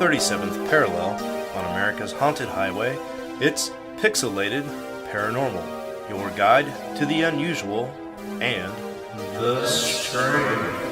37th parallel on America's haunted highway, it's Pixelated Paranormal, your guide to the unusual and the strange.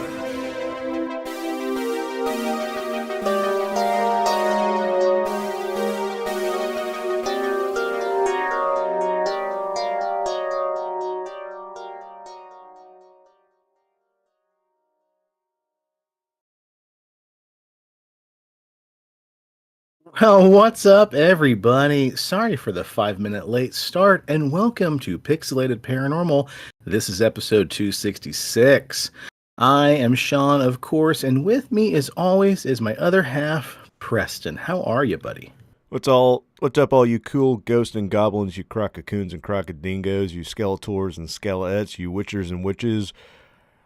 Well, what's up, everybody? Sorry for the 5-minute late start, and welcome to Pixelated Paranormal. This is episode 266. I am Sean, of course, and with me, as always, is my other half, Preston. How are you, buddy? What's up, all you cool ghosts and goblins, you crococoons and crocodingos, you skeletors and skelettes, you witchers and witches?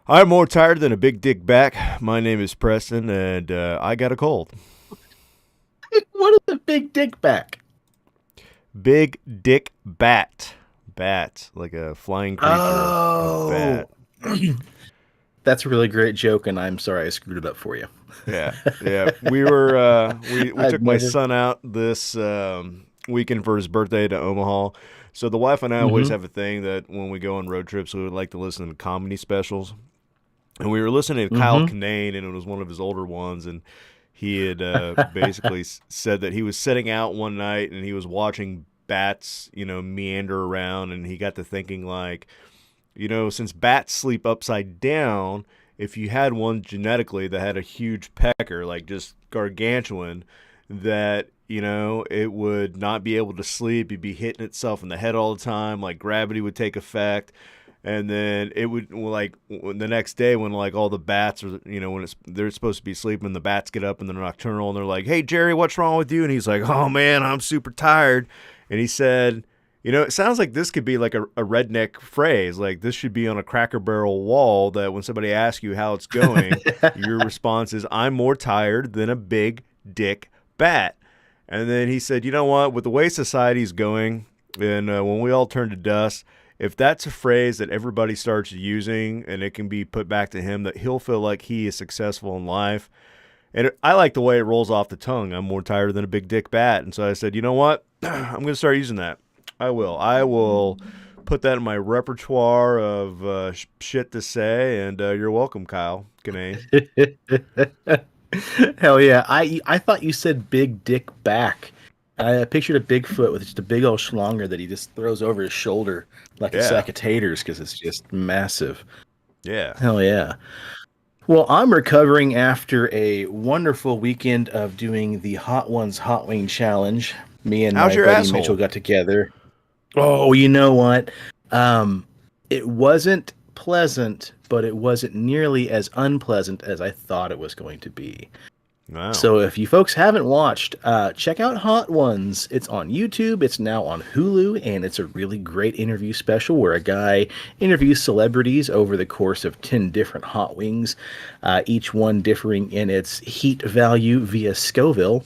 I'm more tired than a big dick back. My name is Preston, and I got a cold. What is a big dick back? Big dick bat. Bat, like a flying creature. Oh, A bat. That's a really great joke, and I'm sorry I screwed it up for you. Yeah. We were we took my admit it. son out this weekend for his birthday to Omaha. So the wife and I always have a thing that when we go on road trips, we would like to listen to comedy specials. And we were listening to Kyle Kinane, and it was one of his older ones, and he had basically said that he was setting out one night and he was watching bats, meander around, and he got to thinking, like, since bats sleep upside down, if you had one genetically that had a huge pecker, like just gargantuan, that, it would not be able to sleep. It'd be hitting itself in the head all the time, like gravity would take effect. And then it would, like, the next day when, like, all the bats are, when they're supposed to be sleeping, the bats get up and they're nocturnal and they're like, "Hey, Jerry, what's wrong with you?" And he's like, "Oh, man, I'm super tired." And he said, it sounds like this could be like a redneck phrase. Like, this should be on a Cracker Barrel wall that when somebody asks you how it's going, your response is, "I'm more tired than a big dick bat." And then he said, "You know what? With the way society's going, and when we all turn to dust, if that's a phrase that everybody starts using and it can be put back to him, that he'll feel like he is successful in life." And I like the way it rolls off the tongue. I'm more tired than a big dick bat. And so I said, you know what? I'm going to start using that. I will put that in my repertoire of shit to say. And you're welcome, Kyle Kinane. Hell yeah. I thought you said big dick back. I pictured a Bigfoot with just a big old schlonger that he just throws over his shoulder like a sack of taters because it's just massive. Yeah. Hell yeah. Well, I'm recovering after a wonderful weekend of doing the Hot Ones Hot Wing Challenge. Me and How's my your buddy asshole? Mitchell got together. Oh, you know what? It wasn't pleasant, but it wasn't nearly as unpleasant as I thought it was going to be. Wow. So if you folks haven't watched, check out Hot Ones. It's on YouTube. It's now on Hulu, and it's a really great interview special where a guy interviews celebrities over the course of 10 different hot wings, each one differing in its heat value via Scoville.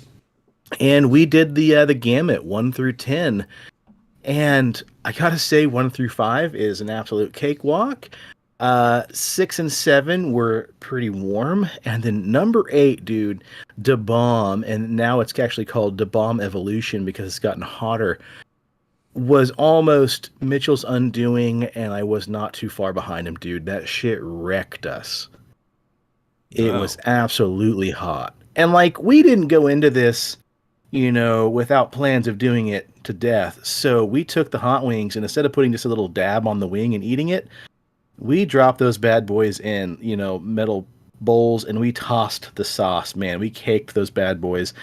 And we did the gamut 1 through 10. And I gotta say, 1 through 5 is an absolute cakewalk. 6 and 7 were pretty warm, and then number 8, dude, Da Bomb, and now it's actually called Da Bomb Evolution because it's gotten hotter, was almost Mitchell's undoing, and I was not too far behind him, dude. That shit wrecked us. It was absolutely hot. And like, we didn't go into this, without plans of doing it to death. So we took the hot wings, and instead of putting just a little dab on the wing and eating it, we dropped those bad boys in, metal bowls, and we tossed the sauce, man. We caked those bad boys.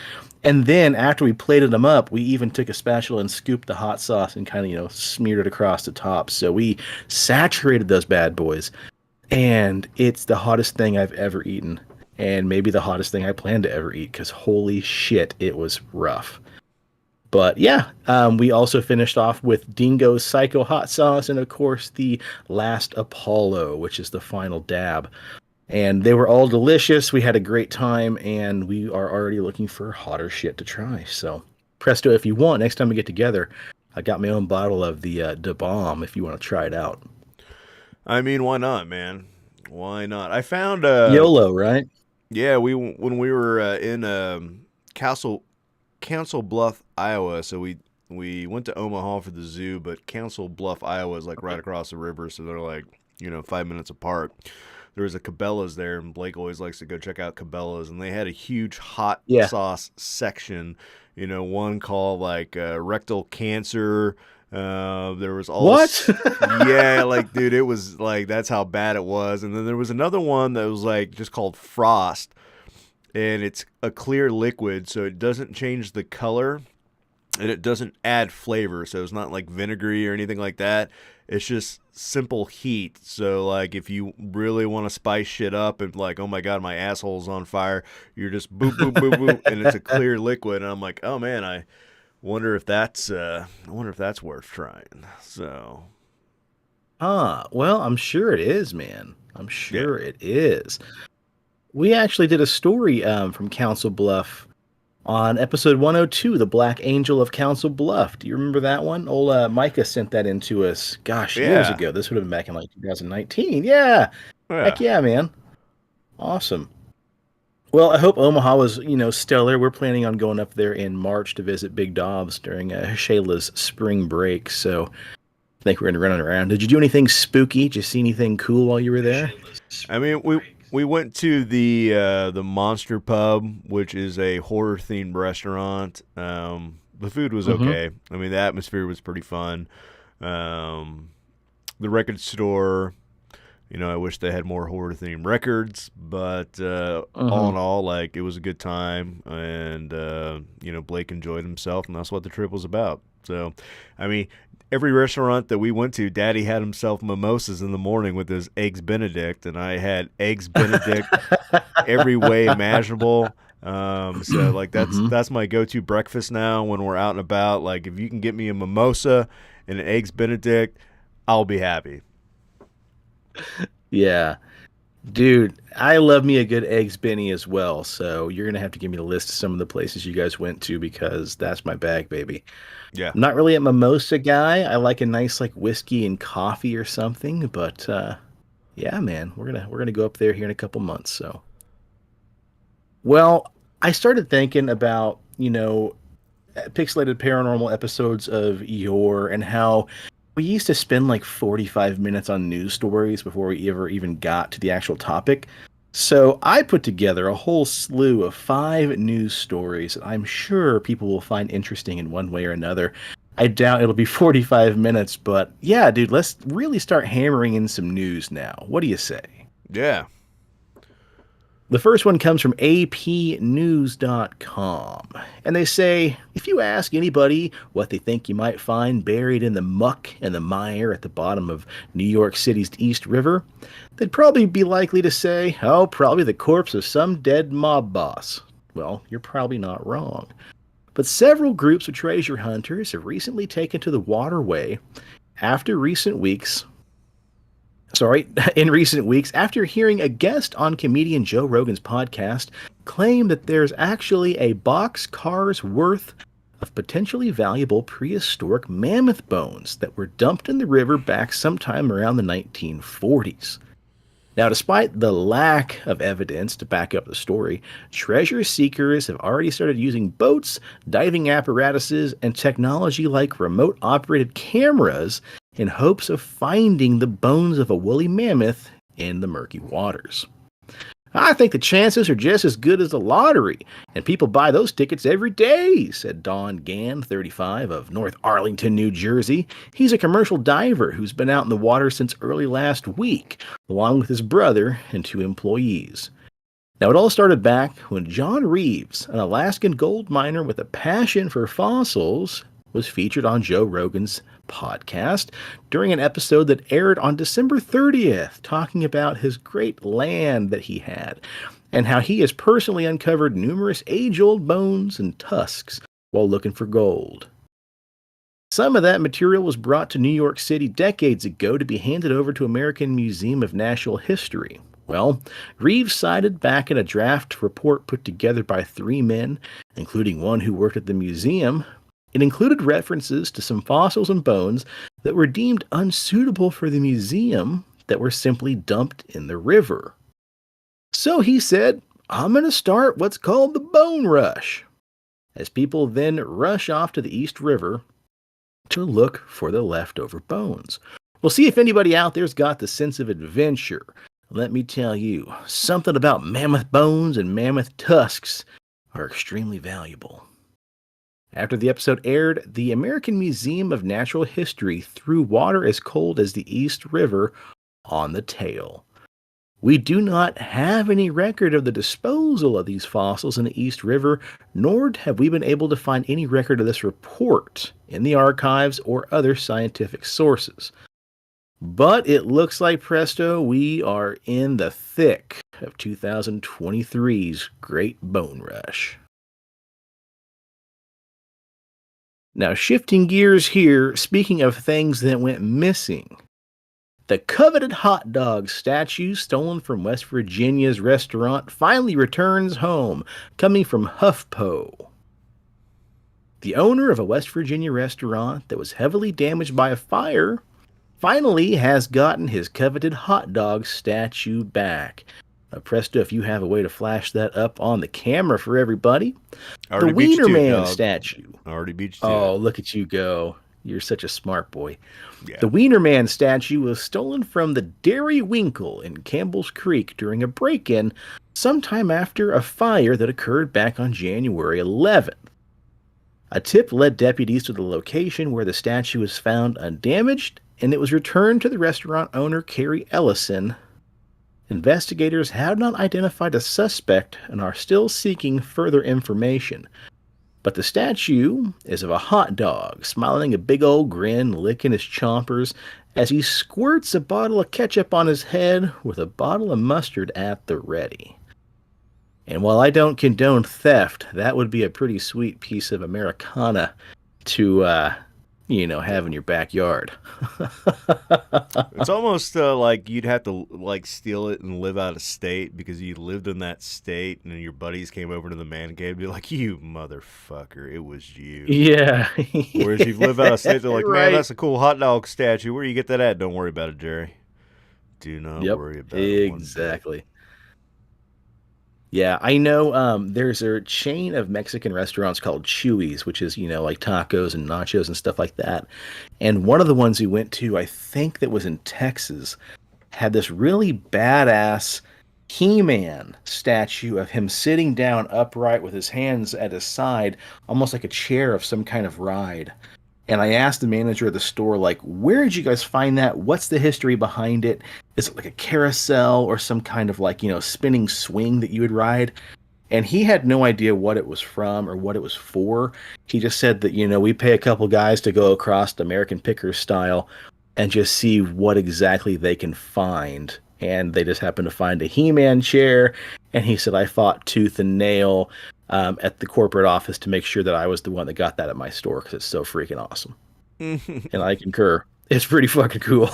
And then after we plated them up, we even took a spatula and scooped the hot sauce and kind of, smeared it across the top. So we saturated those bad boys. And it's the hottest thing I've ever eaten. And maybe the hottest thing I plan to ever eat, because holy shit, it was rough. But yeah, we also finished off with Dingo's Psycho Hot Sauce and, of course, the Last Apollo, which is the final dab. And they were all delicious. We had a great time, and we are already looking for hotter shit to try. So, presto, if you want, next time we get together, I got my own bottle of the Da Bomb if you want to try it out. I mean, why not, man? Why not? I found YOLO, right? Yeah, when we were in Council Bluff, Iowa. So we went to Omaha for the zoo, but Council Bluff, Iowa is like right across the river, so they're like 5 minutes apart. There was a Cabela's there, and Blake always likes to go check out Cabela's, and they had a huge hot sauce section. One called like rectal cancer. There was all yeah, like dude, it was like that's how bad it was. And then there was another one that was like just called Frost, and it's a clear liquid, so it doesn't change the color and it doesn't add flavor, so it's not like vinegary or anything like that. It's just simple heat. So like if you really want to spice shit up and like, oh my god, my asshole's on fire, you're just boop boop boop boop, and it's a clear liquid. And I'm like, oh man, I wonder if that's worth trying. So, well, I'm sure it is, man. I'm sure it is. We actually did a story from Council Bluff on episode 102, The Black Angel of Council Bluff. Do you remember that one? Old Micah sent that in to us, years ago. This would have been back in like 2019. Yeah. Heck yeah, man. Awesome. Well, I hope Omaha was, stellar. We're planning on going up there in March to visit Big Dobbs during Shayla's spring break. So I think we're going to run around. Did you do anything spooky? Did you see anything cool while you were there? I mean, we went to the Monster Pub, which is a horror-themed restaurant. The food was okay. I mean, the atmosphere was pretty fun. The record store, I wish they had more horror-themed records, but all in all, like, it was a good time, and, Blake enjoyed himself, and that's what the trip was about. So, I mean, every restaurant that we went to, Daddy had himself mimosas in the morning with his Eggs Benedict, and I had Eggs Benedict every way imaginable. So like that's my go-to breakfast now when we're out and about. Like if you can get me a mimosa and an Eggs Benedict, I'll be happy. Yeah. Dude, I love me a good Eggs Benny as well, so you're going to have to give me a list of some of the places you guys went to because that's my bag, baby. Yeah. I'm not really a mimosa guy. I like a nice like whiskey and coffee or something, but yeah, man, we're going to go up there here in a couple months, so. Well, I started thinking about, Pixelated Paranormal episodes of yore and how we used to spend like 45 minutes on news stories before we ever even got to the actual topic. So I put together a whole slew of 5 news stories that I'm sure people will find interesting in one way or another. I doubt it'll be 45 minutes, but yeah, dude, let's really start hammering in some news now. What do you say? Yeah. The first one comes from apnews.com, and they say, if you ask anybody what they think you might find buried in the muck and the mire at the bottom of New York City's East River, they'd probably be likely to say, oh, probably the corpse of some dead mob boss. Well, you're probably not wrong. But several groups of treasure hunters have recently taken to the waterway in recent weeks, after hearing a guest on comedian Joe Rogan's podcast claim that there's actually a boxcar's worth of potentially valuable prehistoric mammoth bones that were dumped in the river back sometime around the 1940s. Now, despite the lack of evidence to back up the story, treasure seekers have already started using boats, diving apparatuses, and technology like remote-operated cameras in hopes of finding the bones of a woolly mammoth in the murky waters. I think the chances are just as good as the lottery, and people buy those tickets every day, said Don Gann, 35, of North Arlington, New Jersey. He's a commercial diver who's been out in the water since early last week, along with his brother and 2 employees. Now, it all started back when John Reeves, an Alaskan gold miner with a passion for fossils, was featured on Joe Rogan's podcast during an episode that aired on December 30th, talking about his great land that he had and how he has personally uncovered numerous age-old bones and tusks while looking for gold. Some of that material was brought to New York City decades ago to be handed over to American Museum of Natural History. Well, Reeves cited back in a draft report put together by 3 men, including one who worked at the museum. It included references to some fossils and bones that were deemed unsuitable for the museum that were simply dumped in the river. So he said, I'm going to start what's called the bone rush. as people then rush off to the East River to look for the leftover bones. We'll see if anybody out there's got the sense of adventure. Let me tell you, something about mammoth bones and mammoth tusks are extremely valuable. After the episode aired, the American Museum of Natural History threw water as cold as the East River on the tale. We do not have any record of the disposal of these fossils in the East River, nor have we been able to find any record of this report in the archives or other scientific sources. But it looks like, presto, we are in the thick of 2023's Great Bone Rush. Now, shifting gears here, speaking of things that went missing, the coveted hot dog statue stolen from West Virginia's restaurant finally returns home, coming from HuffPo. The owner of a West Virginia restaurant that was heavily damaged by a fire finally has gotten his coveted hot dog statue back. Now, presto, if you have a way to flash that up on the camera for everybody. The Wiener Man statue. I already beat you to Oh, it. look at you go. You're such a smart boy. Yeah. The Wiener Man statue was stolen from the Dairy Winkle in Campbell's Creek during a break-in sometime after a fire that occurred back on January 11th. A tip led deputies to the location where the statue was found undamaged, and it was returned to the restaurant owner, Carrie Ellison. Investigators have not identified a suspect and are still seeking further information. But the statue is of a hot dog, smiling a big old grin, licking his chompers, as he squirts a bottle of ketchup on his head with a bottle of mustard at the ready. And while I don't condone theft, that would be a pretty sweet piece of Americana to, have in your backyard. It's almost like you'd have to steal it and live out of state because you lived in that state, and then your buddies came over to the man cave and be like, "You motherfucker, it was you." Yeah. Whereas if you live out of state, they're like, "Man, Right. that's a cool hot dog statue. Where do you get that at? Don't worry about it, Jerry. Do not worry about it." Exactly. Yeah, I know there's a chain of Mexican restaurants called Chuy's, which is, like tacos and nachos and stuff like that. And one of the ones we went to, I think that was in Texas, had this really badass He-Man statue of him sitting down upright with his hands at his side, almost like a chair of some kind of ride. And I asked the manager of the store, like, where did you guys find that? What's the history behind it? Is it like a carousel or some kind of spinning swing that you would ride? And he had no idea what it was from or what it was for. He just said that, we pay a couple guys to go across the American Pickers style and just see what exactly they can find. And they just happened to find a He-Man chair. And he said, I fought tooth and nail at the corporate office to make sure that I was the one that got that at my store because it's so freaking awesome. And I concur. It's pretty fucking cool.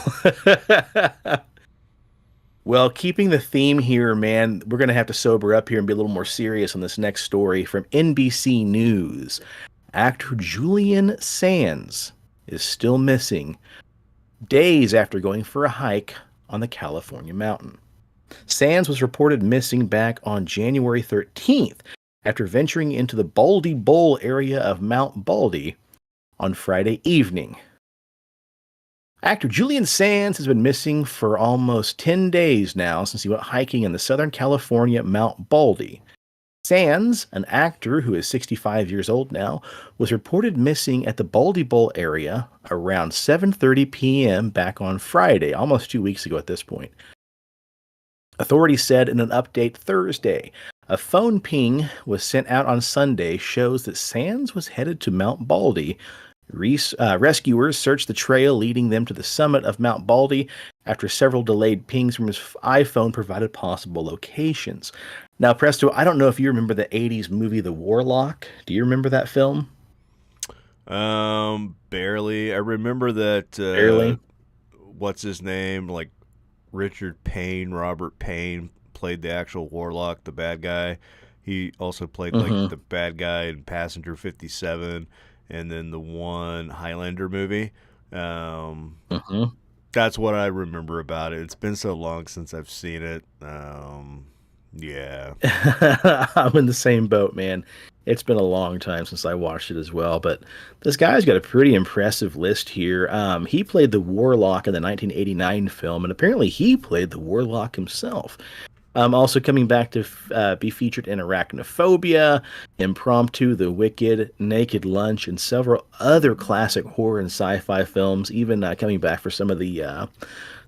Well, keeping the theme here, man, we're going to have to sober up here and be a little more serious on this next story from NBC News. Actor Julian Sands is still missing days after going for a hike on the California mountain. Sands was reported missing back on January 13th after venturing into the Baldy Bowl area of Mount Baldy on Friday evening. Actor Julian Sands has been missing for almost 10 days now since he went hiking in the Southern California Mount Baldy. Sands, an actor who is 65 years old now, was reported missing at the Baldy Bowl area around 7:30 p.m. back on Friday, almost 2 weeks ago at this point. Authorities said in an update Thursday, a phone ping was sent out on Sunday shows that Sands was headed to Mount Baldy. Rescuers searched the trail leading them to the summit of Mount Baldy after several delayed pings from his iPhone provided possible locations. Now, Presto, I don't know if you remember the 80s movie The Warlock. Do you remember that film? Barely. I remember that. Barely. What's his name? Like Robert Payne played the actual Warlock, the bad guy. He also played like the bad guy in Passenger 57. And then the one Highlander movie. That's what I remember about it. It's been so long since I've seen it. Yeah. I'm in the same boat, man. It's been a long time since I watched it as well, but this guy's got a pretty impressive list here. He played the Warlock in the 1989 film, and apparently he played the Warlock himself. Also coming back to be featured in Arachnophobia, Impromptu, The Wicked, Naked Lunch, and several other classic horror and sci-fi films, even coming back for some of the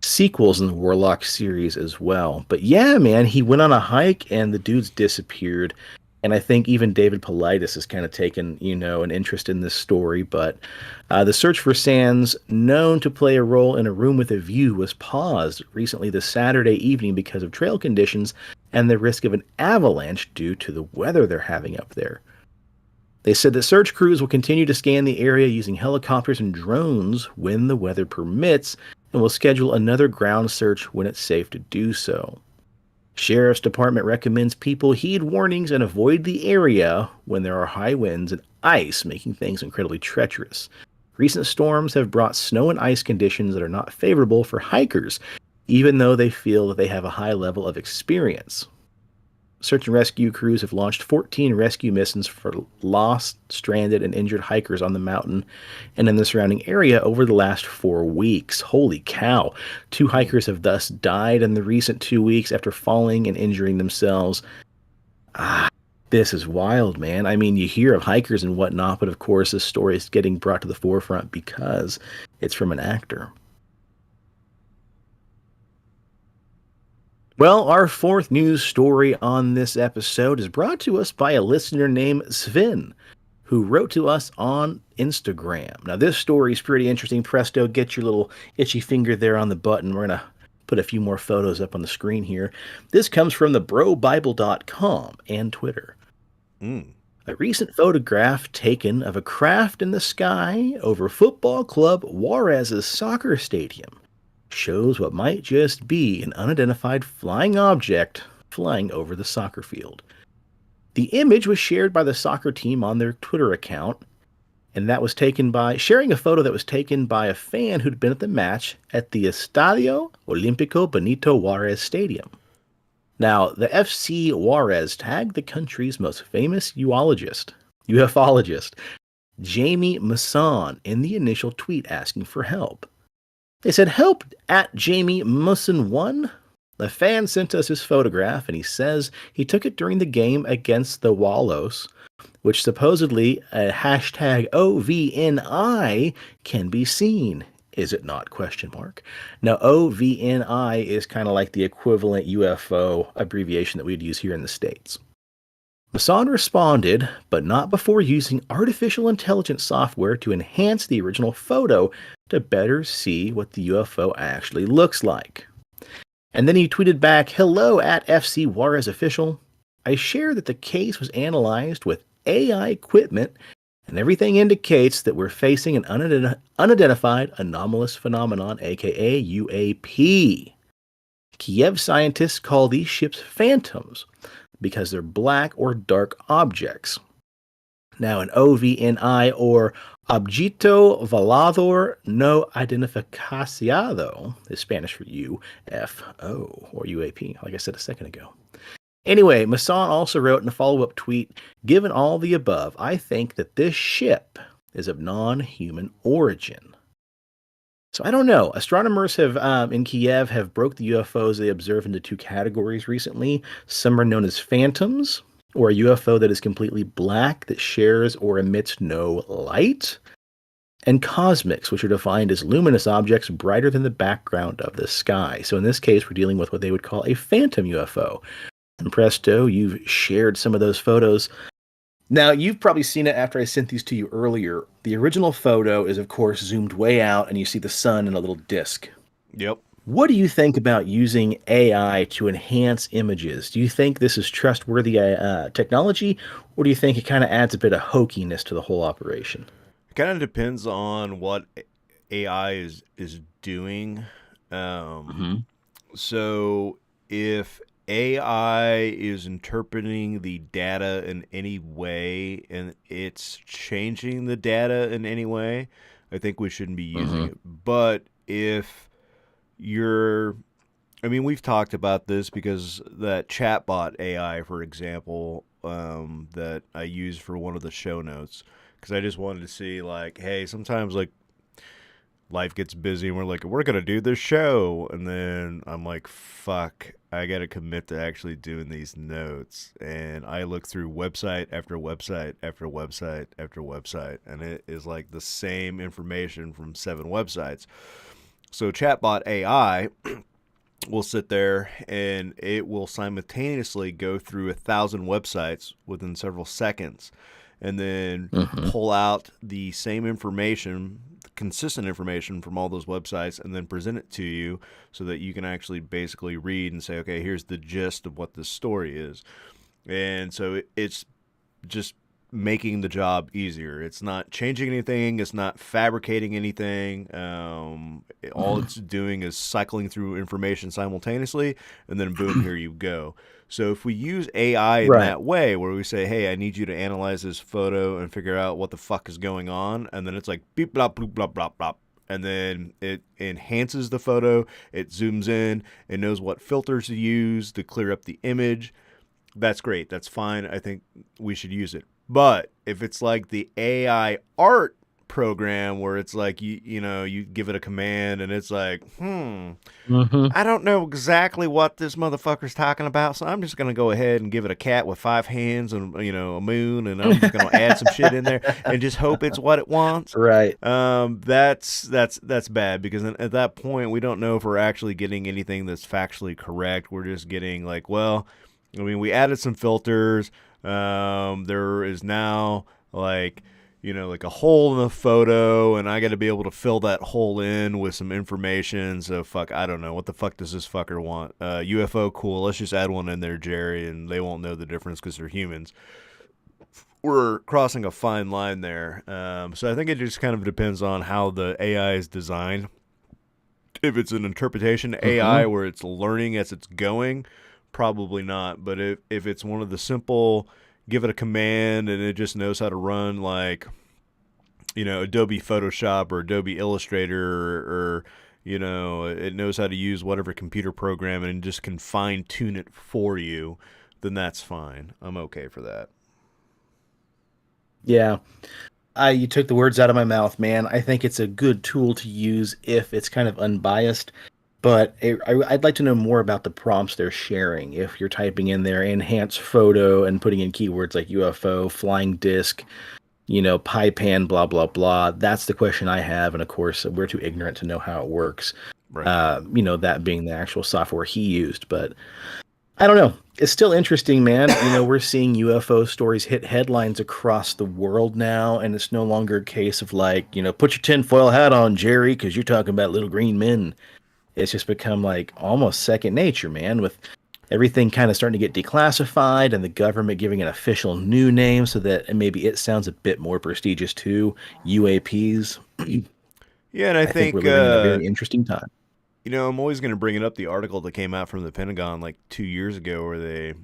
sequels in the Warlock series as well. But yeah, man, he went on a hike and the dude's disappeared. And I think even David Paulides has kind of taken, an interest in this story. But the search for Sands, known to play a role in A Room with a View, was paused recently this Saturday evening because of trail conditions and the risk of an avalanche due to the weather they're having up there. They said that search crews will continue to scan the area using helicopters and drones when the weather permits, and will schedule another ground search when it's safe to do so. Sheriff's Department recommends people heed warnings and avoid the area when there are high winds and ice, making things incredibly treacherous. Recent storms have brought snow and ice conditions that are not favorable for hikers, even though they feel that they have a high level of experience. Search and rescue crews have launched 14 rescue missions for lost, stranded, and injured hikers on the mountain and in the surrounding area over the last 4 weeks. Holy cow. 2 hikers have thus died in the recent 2 weeks after falling and injuring themselves. This is wild, man. I mean, you hear of hikers and whatnot, but of course this story is getting brought to the forefront because it's from an actor. Well, our 4th news story on this episode is brought to us by a listener named Sven, who wrote to us on Instagram. Now, this story is pretty interesting. Presto, get your little itchy finger there on the button. We're going to put a few more photos up on the screen here. This comes from the brobible.com and Twitter. A recent photograph taken of a craft in the sky over football club Juarez's soccer stadium shows what might just be an unidentified flying object flying over the soccer field. The image was shared by the soccer team on their Twitter account, and that was taken by sharing a photo that was taken by a fan who'd been at the match at the Estadio Olímpico Benito Juarez Stadium. Now, the FC Juarez tagged the country's most famous ufologist, Jamie Masson, in the initial tweet asking for help. They said, "Help at Jamie Musson 1." The fan sent us his photograph, and he says he took it during the game against the Wallos, which supposedly a hashtag OVNI can be seen. Is it not? Question mark. Now, OVNI is kind of like the equivalent UFO abbreviation that we'd use here in the States. Masson responded, but not before using artificial intelligence software to enhance the original photo to better see what the UFO actually looks like. And then he tweeted back, "Hello at FC Juarez official. I share that the case was analyzed with AI equipment and everything indicates that we're facing an unidentified anomalous phenomenon, aka UAP. Kiev scientists call these ships phantoms because they're black or dark objects. Now, an OVNI, or Objeto Volador No Identificado, is Spanish for UFO, or UAP, like I said a second ago. Anyway, Masson also wrote in a follow-up tweet, "Given all the above, I think that this ship is of non-human origin." So I don't know. Astronomers have in Kiev have broke the UFOs they observe into 2 categories recently. Some are known as phantoms, or a UFO that is completely black that shares or emits no light, and cosmics, which are defined as luminous objects brighter than the background of the sky. So in this case, we're dealing with what they would call a phantom UFO. And presto, you've shared some of those photos. Now, you've probably seen it after I sent these to you earlier. The original photo is, of course, zoomed way out, and you see the sun in a little disc. Yep. What do you think about using AI to enhance images? Do you think this is trustworthy technology, or do you think it kind of adds a bit of hokiness to the whole operation? It kind of depends on what AI is doing. So if AI is interpreting the data in any way and it's changing the data in any way, I think we shouldn't be using it. But if you're I mean, we've talked about this because that chatbot AI, for example, that I use for one of the show notes, because I just wanted to see, like, hey, sometimes, like, life gets busy and we're like, we're going to do this show. And then I'm like, fuck, I got to commit to actually doing these notes. And I look through website after website after website after website. And it is like the same information from 7 websites. So chatbot AI will sit there and it will simultaneously go through 1,000 websites within several seconds and then pull out the same information, consistent information from all those websites, and then present it to you so that you can actually basically read and say, okay, here's the gist of what this story is. And so it's just making the job easier. It's not changing anything. It's not fabricating anything. All it's doing is cycling through information simultaneously, and then boom, here you go. So if we use AI in that way, where we say, hey, I need you to analyze this photo and figure out what the fuck is going on, and then it's like beep, blah, bloop, blah, blah, blah, and then it enhances the photo, it zooms in, it knows what filters to use to clear up the image. That's great. That's fine. I think we should use it. But if it's like the AI art program where it's like you give it a command and it's like, I don't know exactly what this motherfucker's talking about, so I'm just gonna go ahead and give it a cat with 5 hands and a moon, and I'm just gonna add some shit in there and just hope it's what it wants. Right. That's bad, because at that point we don't know if we're actually getting anything that's factually correct. We're just getting like, well, I mean, we added some filters. There is now like a hole in the photo, and I got to be able to fill that hole in with some information. So fuck, I don't know. What the fuck does this fucker want? UFO, cool. Let's just add one in there, Jerry, and they won't know the difference because they're humans. We're crossing a fine line there. So I think it just kind of depends on how the AI is designed. If it's an interpretation AI where it's learning as it's going, probably not. But if it's one of the simple, give it a command and it just knows how to run like, Adobe Photoshop or Adobe Illustrator, or it knows how to use whatever computer program and just can fine tune it for you, then that's fine. I'm okay for that. Yeah. You took the words out of my mouth, man. I think it's a good tool to use if it's kind of unbiased. But I'd like to know more about the prompts they're sharing. If you're typing in there enhance photo and putting in keywords like UFO, flying disc, pie pan, blah, blah, blah. That's the question I have. And of course, we're too ignorant to know how it works. Right. That being the actual software he used. But I don't know. It's still interesting, man. We're seeing UFO stories hit headlines across the world now. And it's no longer a case of like, put your tinfoil hat on, Jerry, because you're talking about little green men. It's just become like almost second nature, man, with everything kind of starting to get declassified and the government giving an official new name so that maybe it sounds a bit more prestigious too. UAPs. Yeah, and I think we're living in a very interesting time. I'm always going to bring it up, the article that came out from the Pentagon like 2 years ago where they,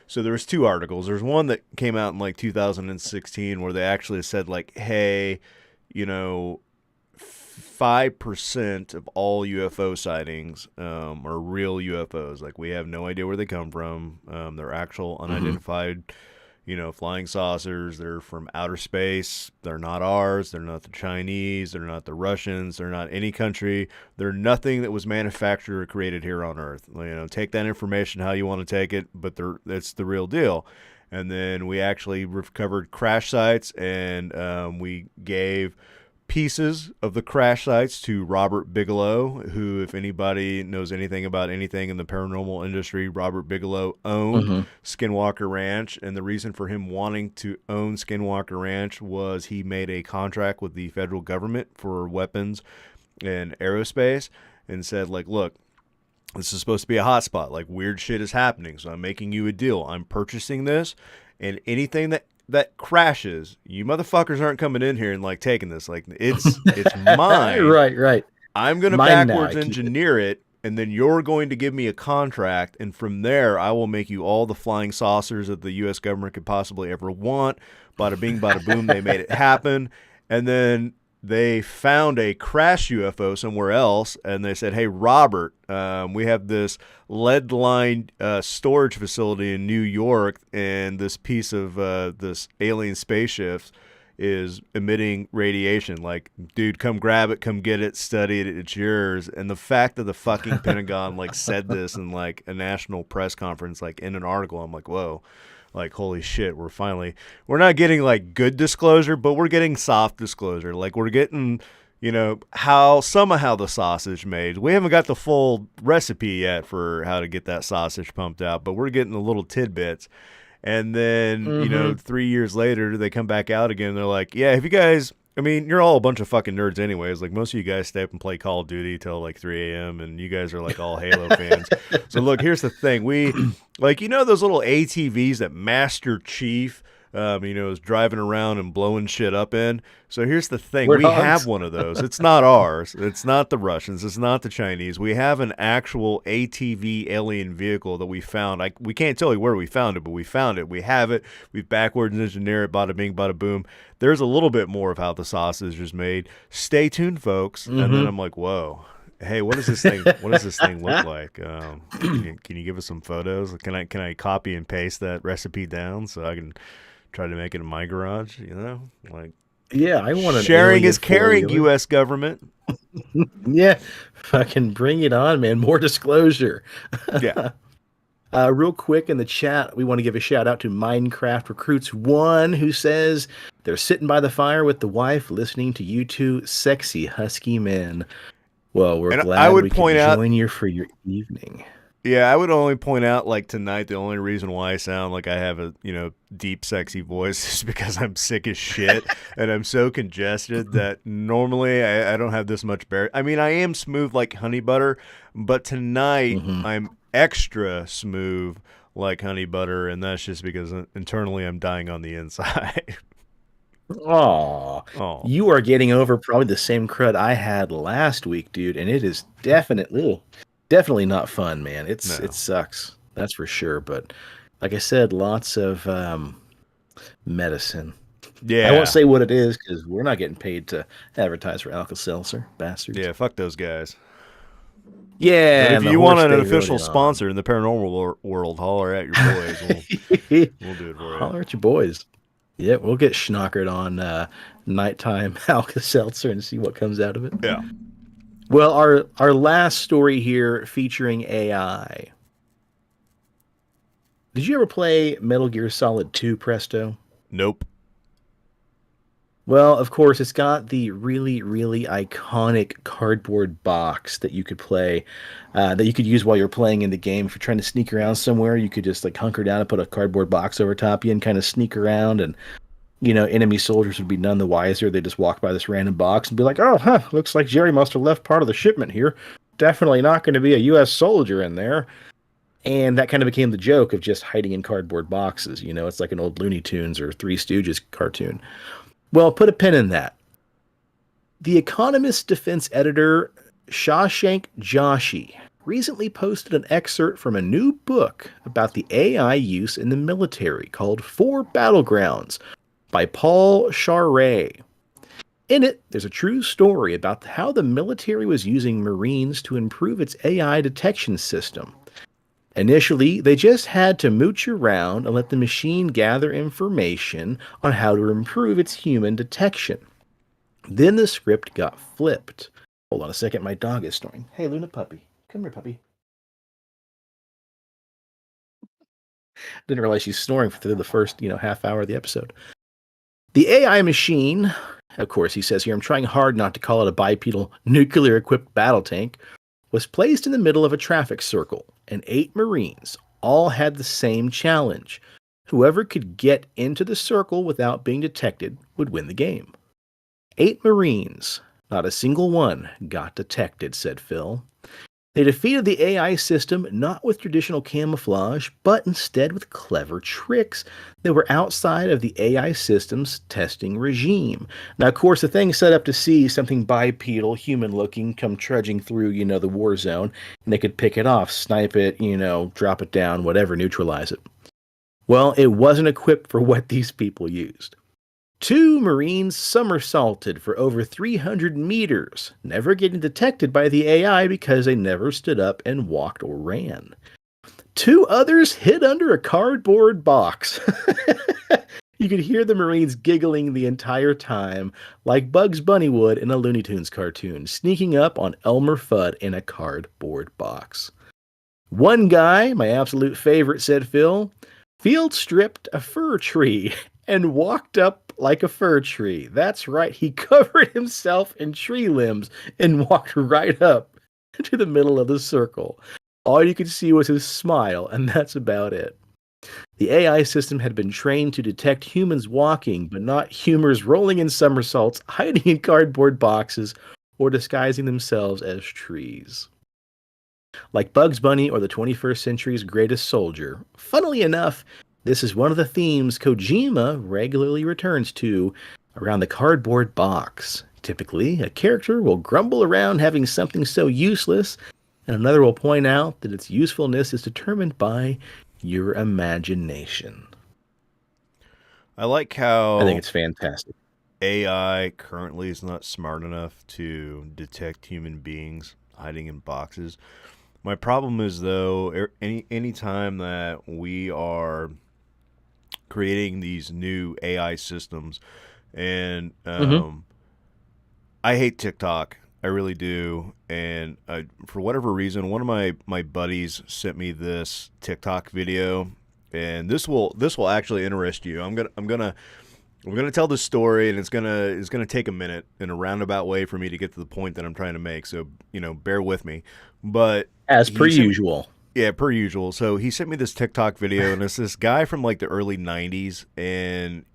so there was 2 articles. There's one that came out in like 2016 where they actually said like, hey, 5% of all UFO sightings are real UFOs. Like, we have no idea where they come from. They're actual unidentified, flying saucers. They're from outer space. They're not ours. They're not the Chinese. They're not the Russians. They're not any country. They're nothing that was manufactured or created here on Earth. Take that information how you want to take it, but that's the real deal. And then we actually recovered crash sites, and we gave pieces of the crash sites to Robert Bigelow, who, if anybody knows anything about anything in the paranormal industry, Robert Bigelow owned Skinwalker Ranch. And the reason for him wanting to own Skinwalker Ranch was he made a contract with the federal government for weapons and aerospace and said, like, look, this is supposed to be a hotspot. Like, weird shit is happening. So I'm making you a deal. I'm purchasing this, and anything that crashes, you motherfuckers aren't coming in here and like taking this. Like, it's mine. Right. I'm going to backwards engineer it, and then you're going to give me a contract, and from there I will make you all the flying saucers that the U.S. government could possibly ever want. Bada bing, bada boom, they made it happen. And then they found a crash UFO somewhere else, and they said, "Hey, Robert, we have this lead-lined storage facility in New York, and this piece of this alien spaceship is emitting radiation. Like, dude, come grab it, come get it, study it, it's yours." And the fact that the fucking Pentagon like said this in like a national press conference, like in an article, I'm like, whoa. Like, holy shit, we're not getting like good disclosure, but we're getting soft disclosure. Like, we're getting, some of how the sausage made. We haven't got the full recipe yet for how to get that sausage pumped out, but we're getting the little tidbits. And then, 3 years later, they come back out again. And they're like, yeah, have you guys, you're all a bunch of fucking nerds anyways. Like, most of you guys stay up and play Call of Duty till like 3 a.m. and you guys are like all Halo fans. So look, here's the thing. We, like, those little ATVs that Master Chief, is driving around and blowing shit up in. So here's the thing. We have one of those. It's not ours. It's not the Russians. It's not the Chinese. We have an actual ATV alien vehicle that we found. We can't tell you where we found it, but we found it. We have it. We've backwards engineered it. Bada bing, bada boom. There's a little bit more of how the sausage is made. Stay tuned, folks. And then I'm like, whoa. Hey, what does this thing look like? Can you give us some photos? Can I copy and paste that recipe down so I can try to make it in my garage? Like, yeah, I want to. Sharing is caring, U.S. government. Yeah, fucking bring it on, man. More disclosure. Yeah. Real quick in the chat, we want to give a shout out to Minecraft Recruits 1, who says they're sitting by the fire with the wife, listening to you two sexy husky men. Well, we're glad we could join you for your evening. Yeah, I would only point out, like, tonight, the only reason why I sound like I have a, deep, sexy voice is because I'm sick as shit and I'm so congested that normally I don't have this much I am smooth like honey butter, but tonight I'm extra smooth like honey butter, and that's just because internally I'm dying on the inside. Oh, you are getting over probably the same crud I had last week, dude, and it is definitely not fun, man. It sucks, that's for sure. But like I said, lots of medicine. Yeah, I won't say what it is because we're not getting paid to advertise for Alka-Seltzer, bastards. Yeah, fuck those guys. Yeah, but if you want an official sponsor in the paranormal world, holler at your boys. We'll do it for you. Holler at your boys. Yeah, we'll get schnockered on nighttime Alka-Seltzer and see what comes out of it. Yeah. Well, our last story here featuring AI. Did you ever play Metal Gear Solid 2, Presto? Nope. Well, of course, it's got the really, really iconic cardboard box that you could play, that you could use while you're playing in the game. If you're trying to sneak around somewhere, you could just like hunker down and put a cardboard box over top you and kind of sneak around, and enemy soldiers would be none the wiser. They just walk by this random box and be like, "Oh, looks like Jerry must have left part of the shipment here. Definitely not going to be a U.S. soldier in there." And that kind of became the joke of just hiding in cardboard boxes. It's like an old Looney Tunes or Three Stooges cartoon. Well, put a pin in that. The Economist defense editor, Shashank Joshi, recently posted an excerpt from a new book about the AI use in the military called 4 Battlegrounds by Paul Charret. In it, there's a true story about how the military was using Marines to improve its AI detection system. Initially, they just had to mooch around and let the machine gather information on how to improve its human detection. Then the script got flipped. Hold on a second, my dog is snoring. Hey, Luna puppy. Come here, puppy. Didn't realize she's snoring through the first, half hour of the episode. The AI machine, of course, he says here, I'm trying hard not to call it a bipedal nuclear-equipped battle tank, was placed in the middle of a traffic circle, and 8 Marines all had the same challenge. Whoever could get into the circle without being detected would win the game. 8 Marines, not a single one, got detected, said Phil. They defeated the AI system not with traditional camouflage, but instead with clever tricks that were outside of the AI system's testing regime. Now, of course, the thing's set up to see something bipedal, human-looking, come trudging through, the war zone, and they could pick it off, snipe it, drop it down, whatever, neutralize it. Well, it wasn't equipped for what these people used. 2 Marines somersaulted for over 300 meters, never getting detected by the AI because they never stood up and walked or ran. 2 others hid under a cardboard box. You could hear the Marines giggling the entire time, like Bugs Bunny would in a Looney Tunes cartoon, sneaking up on Elmer Fudd in a cardboard box. One guy, my absolute favorite, said Phil, field stripped a fir tree and walked up like a fir tree. That's right, he covered himself in tree limbs and walked right up to the middle of the circle. All you could see was his smile, and that's about it. The AI system had been trained to detect humans walking, but not humors rolling in somersaults, hiding in cardboard boxes, or disguising themselves as trees. Like Bugs Bunny or the 21st century's greatest soldier, funnily enough, this is one of the themes Kojima regularly returns to around the cardboard box. Typically, a character will grumble around having something so useless, and another will point out that its usefulness is determined by your imagination. I like how I think it's fantastic. AI currently is not smart enough to detect human beings hiding in boxes. My problem is, though, any time that we are creating these new AI systems, and I hate TikTok. I really do. And for whatever reason, one of my buddies sent me this TikTok video, and this will actually interest you. I'm gonna tell this story, and it's gonna take a minute in a roundabout way for me to get to the point that I'm trying to make. So bear with me. But as per usual. Yeah, per usual. So he sent me this TikTok video, and it's this guy from like the early '90s, and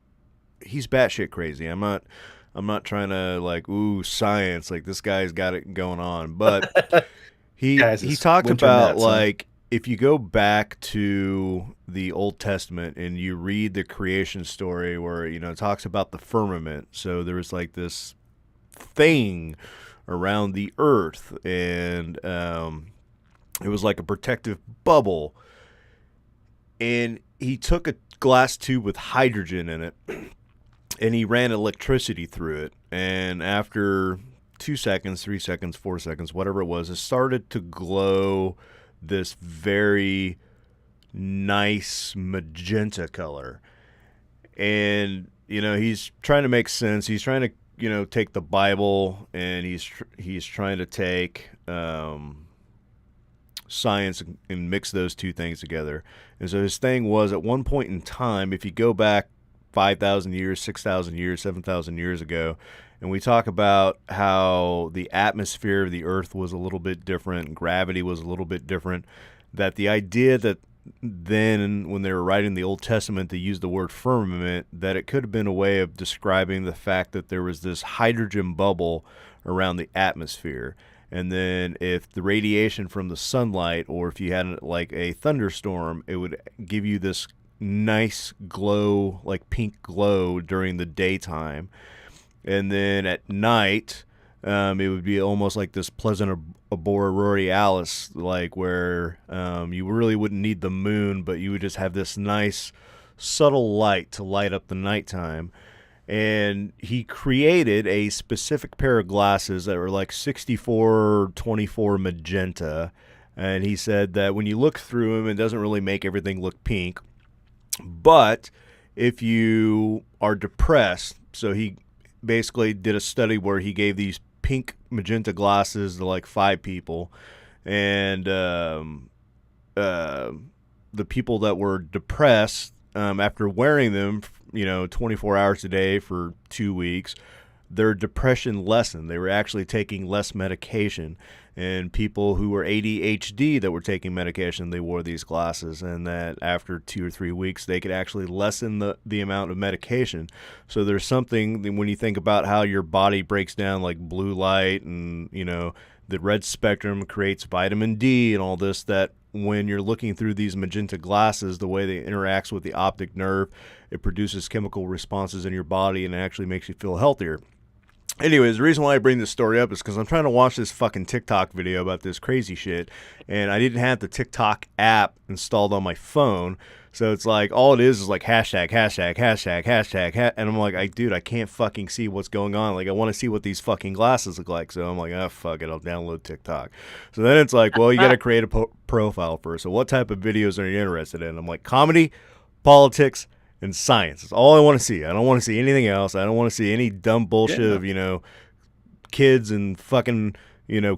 he's batshit crazy. I'm not trying to like science, like this guy's got it going on, but he talked about like if you go back to the Old Testament and you read the creation story where it talks about the firmament. So there was like this thing around the earth, and it was like a protective bubble, and he took a glass tube with hydrogen in it, and he ran electricity through it, and after 2 seconds, 3 seconds, 4 seconds, whatever it was, it started to glow this very nice magenta color. And he's trying to make sense. He's trying to take the Bible, and he's trying to take science and mix those two things together. And so his thing was, at one point in time, if you go back 5,000 years, 6,000 years, 7,000 years ago, and we talk about how the atmosphere of the earth was a little bit different, gravity was a little bit different, that the idea that then when they were writing the Old Testament, they used the word firmament, that it could have been a way of describing the fact that there was this hydrogen bubble around the atmosphere. And then if the radiation from the sunlight, or if you had like a thunderstorm, it would give you this nice glow, like pink glow during the daytime. And then at night, it would be almost like this pleasant aurora borealis, like where you really wouldn't need the moon, but you would just have this nice subtle light to light up the nighttime. And he created a specific pair of glasses that were like 64-24 magenta. And he said that when you look through them, it doesn't really make everything look pink. But if you are depressed, so he basically did a study where he gave these pink magenta glasses to like 5 people. And the people that were depressed, after wearing them 24 hours a day for 2 weeks, their depression lessened. They were actually taking less medication. And people who were ADHD that were taking medication, they wore these glasses, and that after 2 or 3 weeks, they could actually lessen the amount of medication. So there's something, when you think about how your body breaks down like blue light, and the red spectrum creates vitamin D and all this, that when you're looking through these magenta glasses, the way they interacts with the optic nerve, it produces chemical responses in your body and it actually makes you feel healthier. Anyways, the reason why I bring this story up is because I'm trying to watch this fucking TikTok video about this crazy shit, and I didn't have the TikTok app installed on my phone, so it's like all it is like hashtag, and I'm like, dude, I can't fucking see what's going on. Like, I want to see what these fucking glasses look like, so I'm like, fuck it, I'll download TikTok. So then it's like, well, you got to create a profile first. So what type of videos are you interested in? I'm like, comedy, politics, and science. That's all I want to see. I don't want to see anything else. I don't want to see any dumb bullshit of, kids and fucking,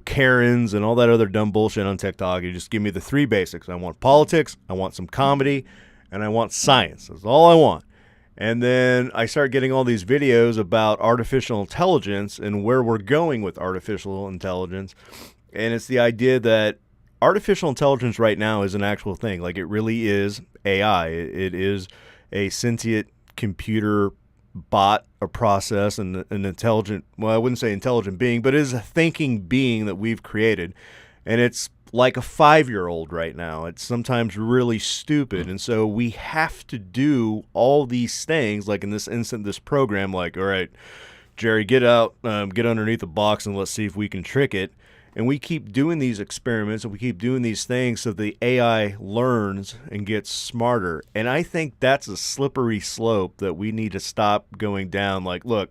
Karens and all that other dumb bullshit on TikTok. You just give me the three basics. I want politics, I want some comedy, and I want science. That's all I want. And then I start getting all these videos about artificial intelligence and where we're going with artificial intelligence. And it's the idea that artificial intelligence right now is an actual thing. Like, it really is AI. It is a sentient computer bot, a process, and an intelligent, well, I wouldn't say intelligent being, but it is a thinking being that we've created. And it's like a 5-year-old right now. It's sometimes really stupid. And so we have to do all these things, like in this instant, this program, like, all right, Jerry, get out, get underneath the box, and let's see if we can trick it. And we keep doing these experiments and we keep doing these things so the AI learns and gets smarter. And I think that's a slippery slope that we need to stop going down. Like, look,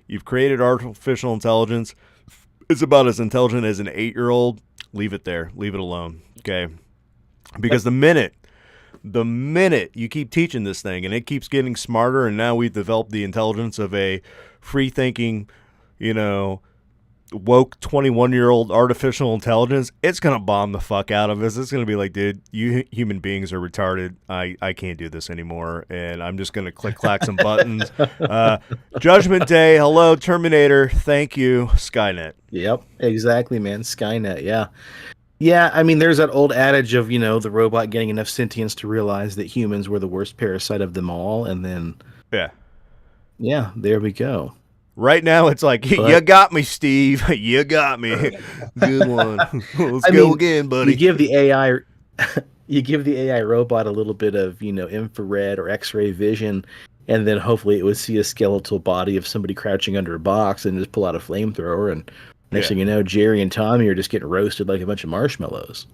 you've created artificial intelligence. It's about as intelligent as an 8-year-old. Leave it there. Leave it alone. Okay? Because the minute you keep teaching this thing and it keeps getting smarter, and now we've developed the intelligence of a free-thinking, woke 21-year-old artificial intelligence, it's going to bomb the fuck out of us. It's going to be like, dude, you human beings are retarded. I can't do this anymore. And I'm just going to clack some buttons. Judgment Day. Hello, Terminator. Thank you, Skynet. Yep, exactly, man. Skynet, yeah. Yeah, I mean, there's that old adage of, the robot getting enough sentience to realize that humans were the worst parasite of them all. And then, yeah, there we go. Right now, it's like, you got me, Steve. You got me. Good one. Let's go again, buddy. You give the AI robot a little bit of, infrared or X-ray vision, and then hopefully it would see a skeletal body of somebody crouching under a box and just pull out a flamethrower, and next thing you know, Jerry and Tommy are just getting roasted like a bunch of marshmallows.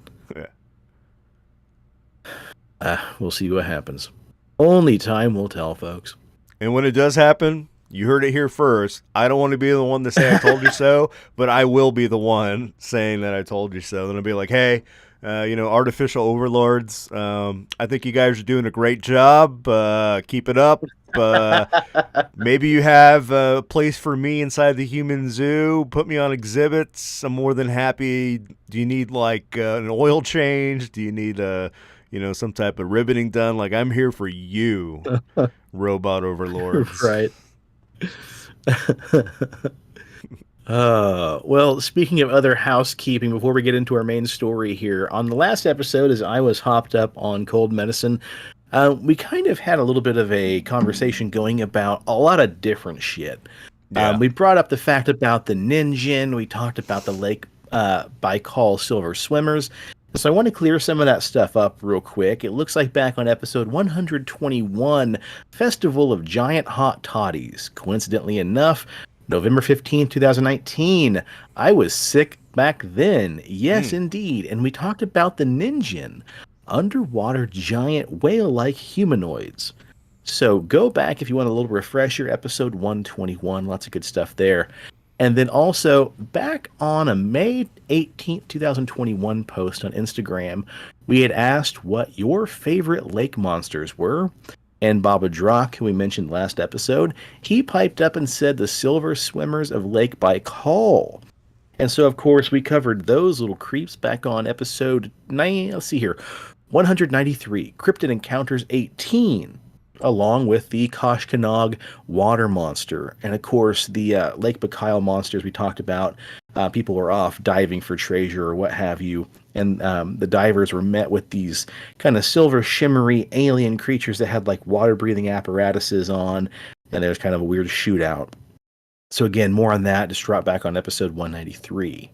Yeah. We'll see what happens. Only time will tell, folks. And when it does happen, you heard it here first. I don't want to be the one to say I told you so, but I will be the one saying that I told you so. Then I'll be like, hey, artificial overlords, I think you guys are doing a great job. Keep it up. Maybe you have a place for me inside the human zoo. Put me on exhibits. I'm more than happy. Do you need like an oil change? Do you need some type of riveting done? Like, I'm here for you, robot overlords. Right. Well, speaking of other housekeeping, before we get into our main story here, on the last episode, as I was hopped up on cold medicine, we kind of had a little bit of a conversation going about a lot of different shit. Yeah. We brought up the fact about the Ninjin. We talked about the Lake Baikal silver swimmers. So I want to clear some of that stuff up real quick. It looks like back on episode 121, Festival of Giant Hot Toddies. Coincidentally enough, November 15th, 2019. I was sick back then. Yes, indeed. And we talked about the Ninjin, underwater giant whale-like humanoids. So go back if you want a little refresher, episode 121. Lots of good stuff there. And then also, back on a May 18th, 2021 post on Instagram, we had asked what your favorite lake monsters were. And Baba Drock, who we mentioned last episode, he piped up and said the silver swimmers of Lake Baikal. And so, of course, we covered those little creeps back on episode 193, Cryptid Encounters 18. Along with the Koshkanog water monster. And of course, the Lake Baikal monsters we talked about, people were off diving for treasure or what have you. And the divers were met with these kind of silver shimmery alien creatures that had like water breathing apparatuses on. And there was kind of a weird shootout. So again, more on that, just drop back on episode 193.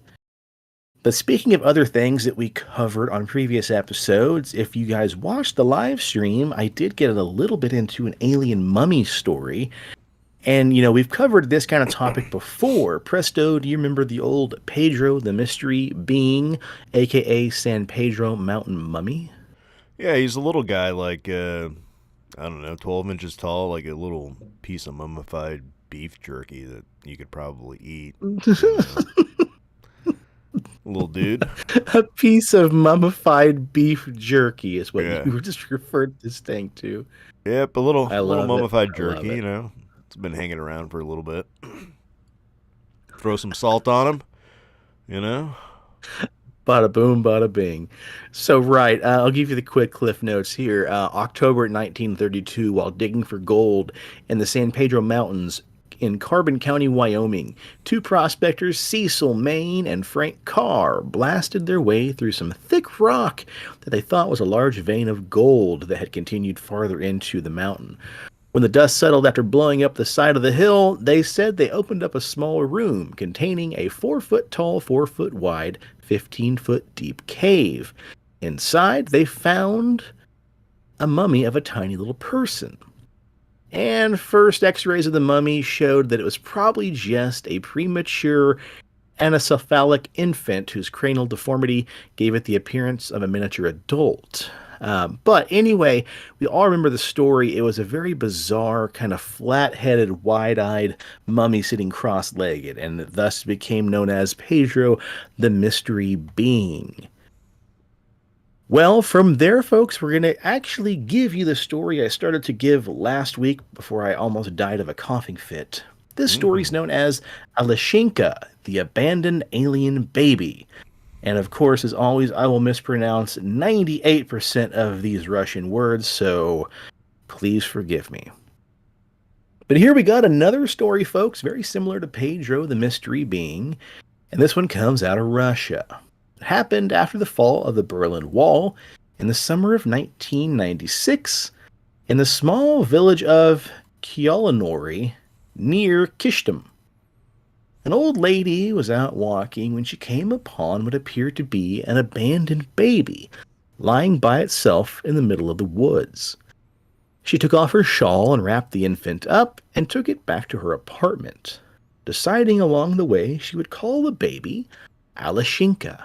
But speaking of other things that we covered on previous episodes, if you guys watched the live stream, I did get a little bit into an alien mummy story. And, we've covered this kind of topic before. Presto, do you remember the old Pedro the Mystery Being, aka San Pedro Mountain Mummy? Yeah, he's a little guy, like, I don't know, 12 inches tall, like a little piece of mummified beef jerky that you could probably eat. Little dude. A piece of mummified beef jerky is what Yeah. you just referred this thing to. Yep, a little love it. mummified I jerky, love it. It's been hanging around for a little bit. Throw some salt on him, Bada boom, bada bing. So, right, I'll give you the quick cliff notes here. October 1932, while digging for gold in the San Pedro Mountains in Carbon County, Wyoming, two prospectors, Cecil Maine and Frank Carr, blasted their way through some thick rock that they thought was a large vein of gold that had continued farther into the mountain. When the dust settled after blowing up the side of the hill, they said they opened up a small room containing a 4-foot tall, 4-foot wide, 15-foot deep cave. Inside, they found a mummy of a tiny little person. And first x-rays of the mummy showed that it was probably just a premature anencephalic infant whose cranial deformity gave it the appearance of a miniature adult. But anyway, we all remember the story. It was a very bizarre, kind of flat-headed, wide-eyed mummy sitting cross-legged, and it thus became known as Pedro the Mystery Being. Well, from there, folks, we're going to actually give you the story I started to give last week before I almost died of a coughing fit. This story is known as Aleshenka, the Abandoned Alien Baby. And of course, as always, I will mispronounce 98% of these Russian words, so please forgive me. But here we got another story, folks, very similar to Pedro the Mystery Being, and this one comes out of Russia. It happened after the fall of the Berlin Wall in the summer of 1996 in the small village of Kyalanori near Kishtim. An old lady was out walking when she came upon what appeared to be an abandoned baby lying by itself in the middle of the woods. She took off her shawl and wrapped the infant up and took it back to her apartment, deciding along the way she would call the baby Aleshenka.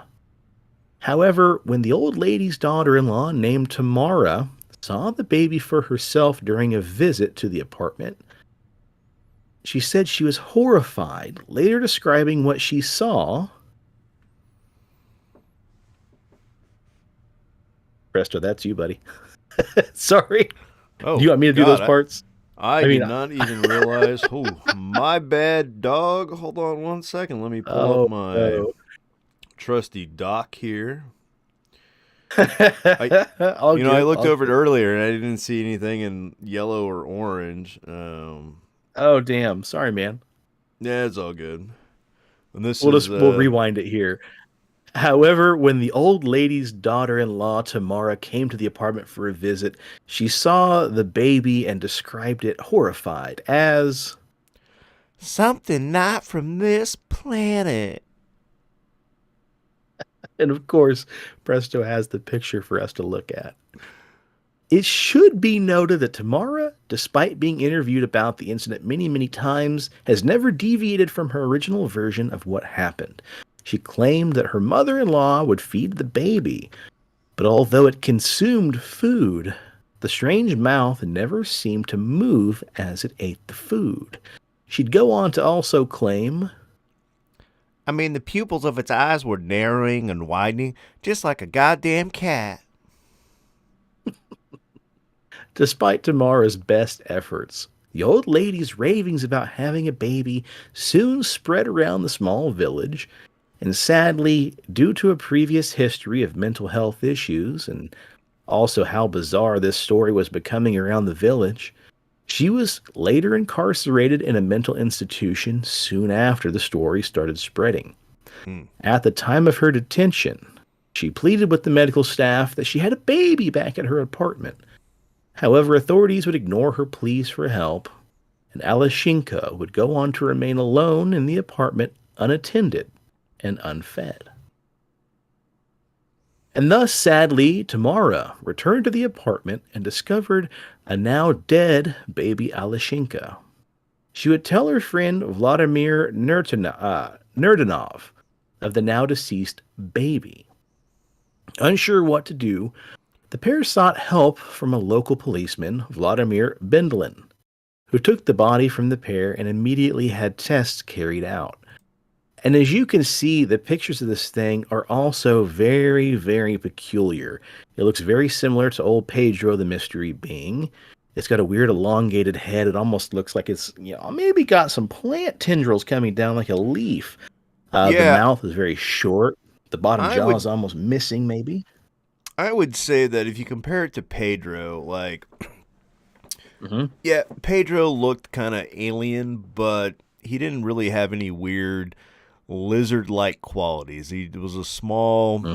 However, when the old lady's daughter-in-law named Tamara saw the baby for herself during a visit to the apartment, she said she was horrified, later describing what she saw. Presto, that's you, buddy. Sorry. Oh, Do you want me to do those parts? I did not even realize. Oh, my bad, dog. Hold on one second. Let me pull up my trusty doc here. I looked over it earlier and I didn't see anything in yellow or orange. Oh, damn. Sorry, man. Yeah, it's all good. And We'll rewind it here. However, when the old lady's daughter-in-law, Tamara, came to the apartment for a visit, she saw the baby and described it horrified as something not from this planet. And of course, Presto has the picture for us to look at. It should be noted that Tamara, despite being interviewed about the incident many, many times, has never deviated from her original version of what happened. She claimed that her mother-in-law would feed the baby, but although it consumed food, the strange mouth never seemed to move as it ate the food. She'd go on to also claim, the pupils of its eyes were narrowing and widening, just like a goddamn cat. Despite Tamara's best efforts, the old lady's ravings about having a baby soon spread around the small village, and sadly, due to a previous history of mental health issues and also how bizarre this story was becoming around the village, she was later incarcerated in a mental institution soon after the story started spreading. At the time of her detention, she pleaded with the medical staff that she had a baby back at her apartment. However, authorities would ignore her pleas for help, and Aleshenka would go on to remain alone in the apartment, unattended and unfed. And thus, sadly, Tamara returned to the apartment and discovered a now dead baby Aleshenka. She would tell her friend Vladimir Nerdanov of the now deceased baby. Unsure what to do, the pair sought help from a local policeman, Vladimir Bendlin, who took the body from the pair and immediately had tests carried out. And as you can see, the pictures of this thing are also very, very peculiar. It looks very similar to old Pedro the Mystery Being. It's got a weird elongated head. It almost looks like it's, maybe got some plant tendrils coming down like a leaf. The mouth is very short. The bottom jaw is almost missing, maybe. I would say that if you compare it to Pedro, yeah, Pedro looked kind of alien, but he didn't really have any weird lizard-like qualities. He was a small,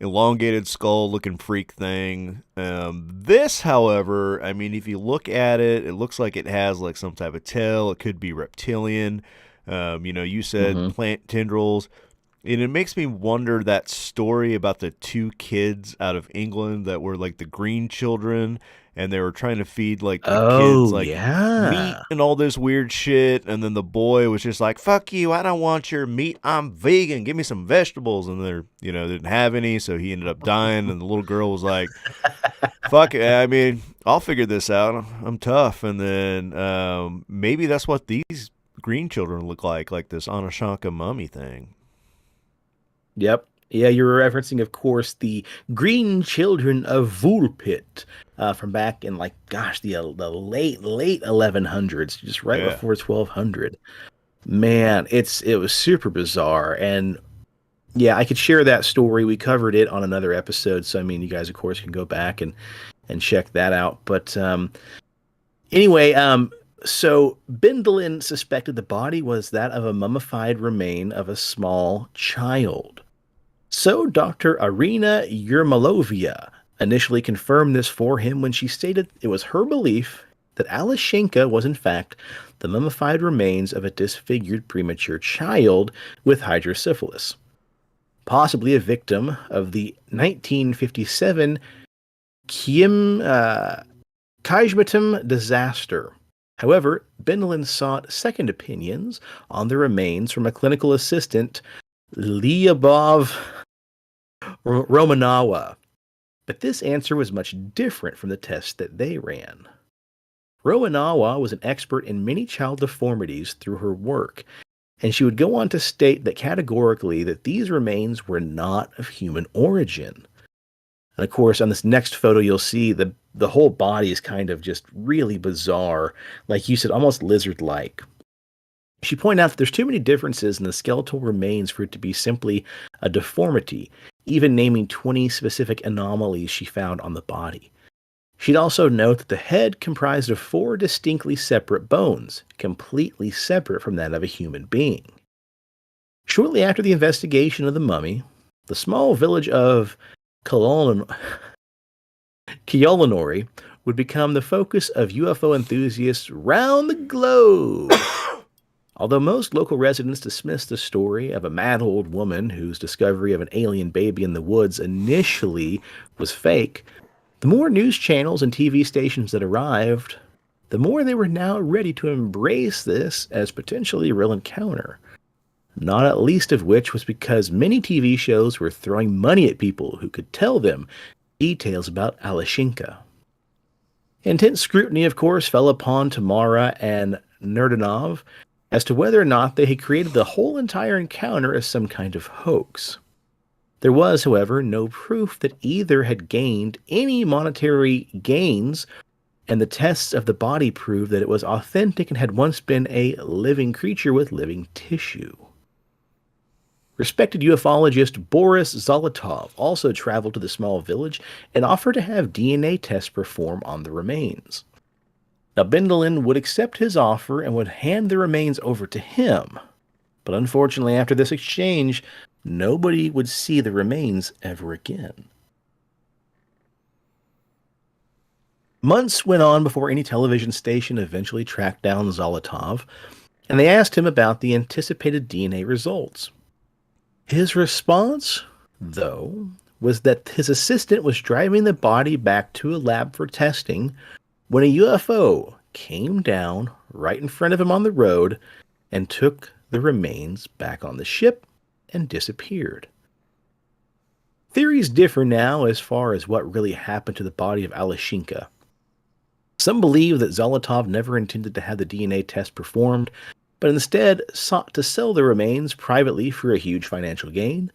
elongated skull-looking freak thing. This, however, I mean, if you look at it, it looks like it has like some type of tail. It could be reptilian. You said plant tendrils. And it makes me wonder that story about the two kids out of England that were like the green children, and they were trying to feed like the kids like meat and all this weird shit, and then the boy was just like, "Fuck you, I don't want your meat. I'm vegan. Give me some vegetables." And they're didn't have any, so he ended up dying, and the little girl was like, "Fuck it, I mean, I'll figure this out. I'm tough." And then maybe that's what these green children look like this Aleshenka mummy thing. Yep. Yeah, you're referencing, of course, the Green Children of Vulpit from back in, the late 1100s, just right before 1200. Man, it was super bizarre. And yeah, I could share that story. We covered it on another episode. So, I mean, you guys, of course, can go back and check that out. But anyway, so Bendlin suspected the body was that of a mummified remain of a small child. So Dr. Irina Yermolovia initially confirmed this for him when she stated it was her belief that Aleshenka was in fact the mummified remains of a disfigured premature child with hydrocephalus, possibly a victim of the 1957 Kajmatum disaster. However, Bendlin sought second opinions on the remains from a clinical assistant, Lyubov Romanowa, but this answer was much different from the tests that they ran. Romanowa was an expert in many child deformities through her work, and she would go on to state that categorically that these remains were not of human origin. And of course, on this next photo, you'll see the whole body is kind of just really bizarre, like you said, almost lizard-like. She pointed out that there's too many differences in the skeletal remains for it to be simply a deformity, even naming 20 specific anomalies she found on the body. She'd also note that the head comprised of 4 distinctly separate bones, completely separate from that of a human being. Shortly after the investigation of the mummy, the small village of Kyolonori would become the focus of UFO enthusiasts round the globe. Although most local residents dismissed the story of a mad old woman whose discovery of an alien baby in the woods initially was fake, the more news channels and TV stations that arrived, the more they were now ready to embrace this as potentially a real encounter. Not at least of which was because many TV shows were throwing money at people who could tell them details about Aleshenka. Intense scrutiny, of course, fell upon Tamara and Nerdanov as to whether or not they had created the whole entire encounter as some kind of hoax. There was, however, no proof that either had gained any monetary gains, and the tests of the body proved that it was authentic and had once been a living creature with living tissue. Respected ufologist Boris Zolotov also traveled to the small village and offered to have DNA tests performed on the remains. Now, Bendlin would accept his offer and would hand the remains over to him. But unfortunately, after this exchange, nobody would see the remains ever again. Months went on before any television station eventually tracked down Zolotov, and they asked him about the anticipated DNA results. His response, though, was that his assistant was driving the body back to a lab for testing when a UFO came down right in front of him on the road and took the remains back on the ship and disappeared. Theories differ now as far as what really happened to the body of Aleshenka. Some believe that Zolotov never intended to have the DNA test performed, but instead sought to sell the remains privately for a huge financial gain.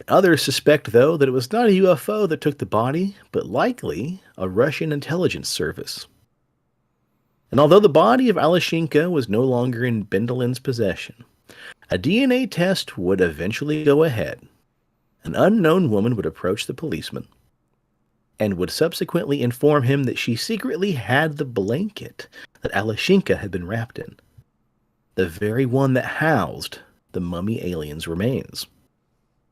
Others suspect, though, that it was not a UFO that took the body, but likely a Russian intelligence service. And although the body of Aleshenka was no longer in Bendelin's possession, a DNA test would eventually go ahead. An unknown woman would approach the policeman and would subsequently inform him that she secretly had the blanket that Aleshenka had been wrapped in, the very one that housed the mummy alien's remains.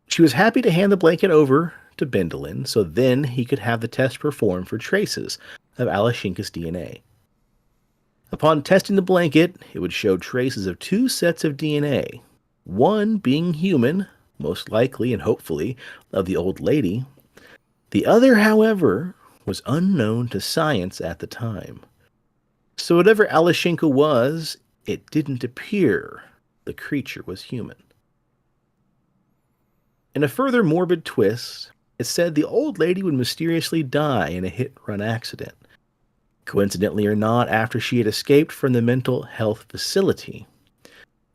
She was happy to hand the blanket over to Bendelin so then he could have the test performed for traces of Aleshenka's DNA. Upon testing the blanket, it would show traces of 2 sets of DNA, one being human, most likely and hopefully of the old lady. The other, however, was unknown to science at the time. So whatever Aleshenka was, it didn't appear the creature was human. In a further morbid twist, it said the old lady would mysteriously die in a hit-run accident. Coincidentally or not, after she had escaped from the mental health facility.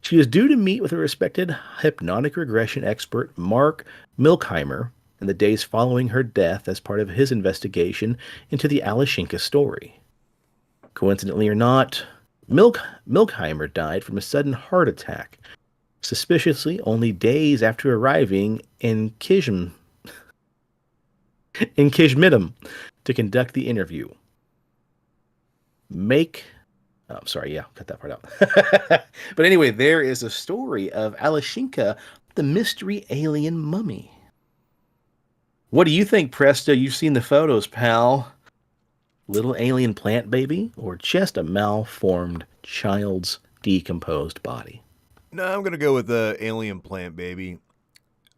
She was due to meet with a respected hypnotic regression expert, Mark Milkheimer, in the days following her death as part of his investigation into the Aleshenka story. Coincidentally or not, Milkheimer died from a sudden heart attack, suspiciously only days after arriving in Kizhmidim to conduct the interview. Cut that part out. But anyway, there is a story of Aleshenka, the mystery alien mummy. What do you think, Presto? You've seen the photos, pal. Little alien plant baby, or just a malformed child's decomposed body? No, I'm gonna go with the alien plant baby.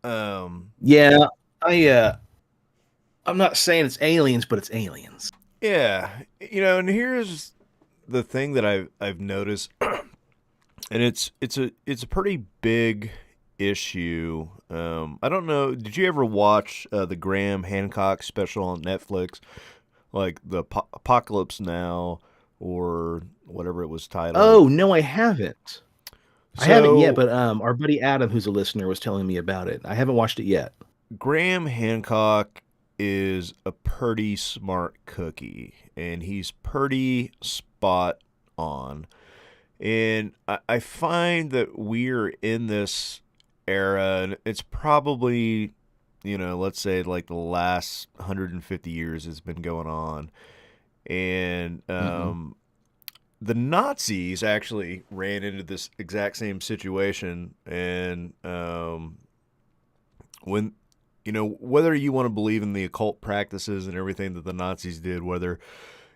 Yeah, I'm not saying it's aliens, but it's aliens. Yeah, and here's the thing that I've noticed, and it's a pretty big issue. I don't know. Did you ever watch the Graham Hancock special on Netflix, like the Apocalypse Now or whatever it was titled? Oh no, I haven't. I haven't yet, but our buddy Adam, who's a listener, was telling me about it. I haven't watched it yet. Graham Hancock is a pretty smart cookie, and he's pretty spot on. And I find that we're in this era, and it's probably, let's say like the last 150 years has been going on. And the Nazis actually ran into this exact same situation. And when, whether you want to believe in the occult practices and everything that the Nazis did, whether,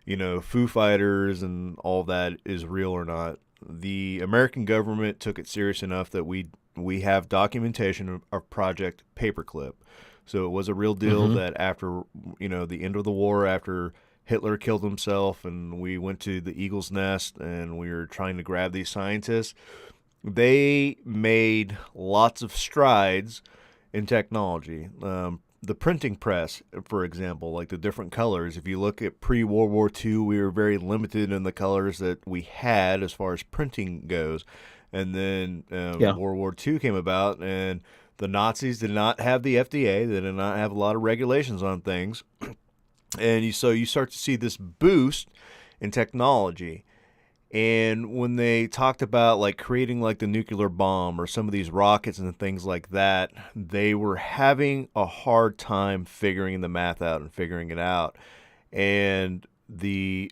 Foo Fighters and all that is real or not, the American government took it serious enough that we have documentation of Project Paperclip. So it was a real deal that after, the end of the war, after Hitler killed himself and we went to the Eagle's Nest and we were trying to grab these scientists, they made lots of strides in technology. The printing press, for example, like the different colors. If you look at pre-World War II, we were very limited in the colors that we had as far as printing goes. And then World War II came about, and the Nazis did not have the FDA. They did not have a lot of regulations on things. And so you start to see this boost in technology. And when they talked about like creating like the nuclear bomb or some of these rockets and things like that, they were having a hard time figuring the math out and figuring it out. And the,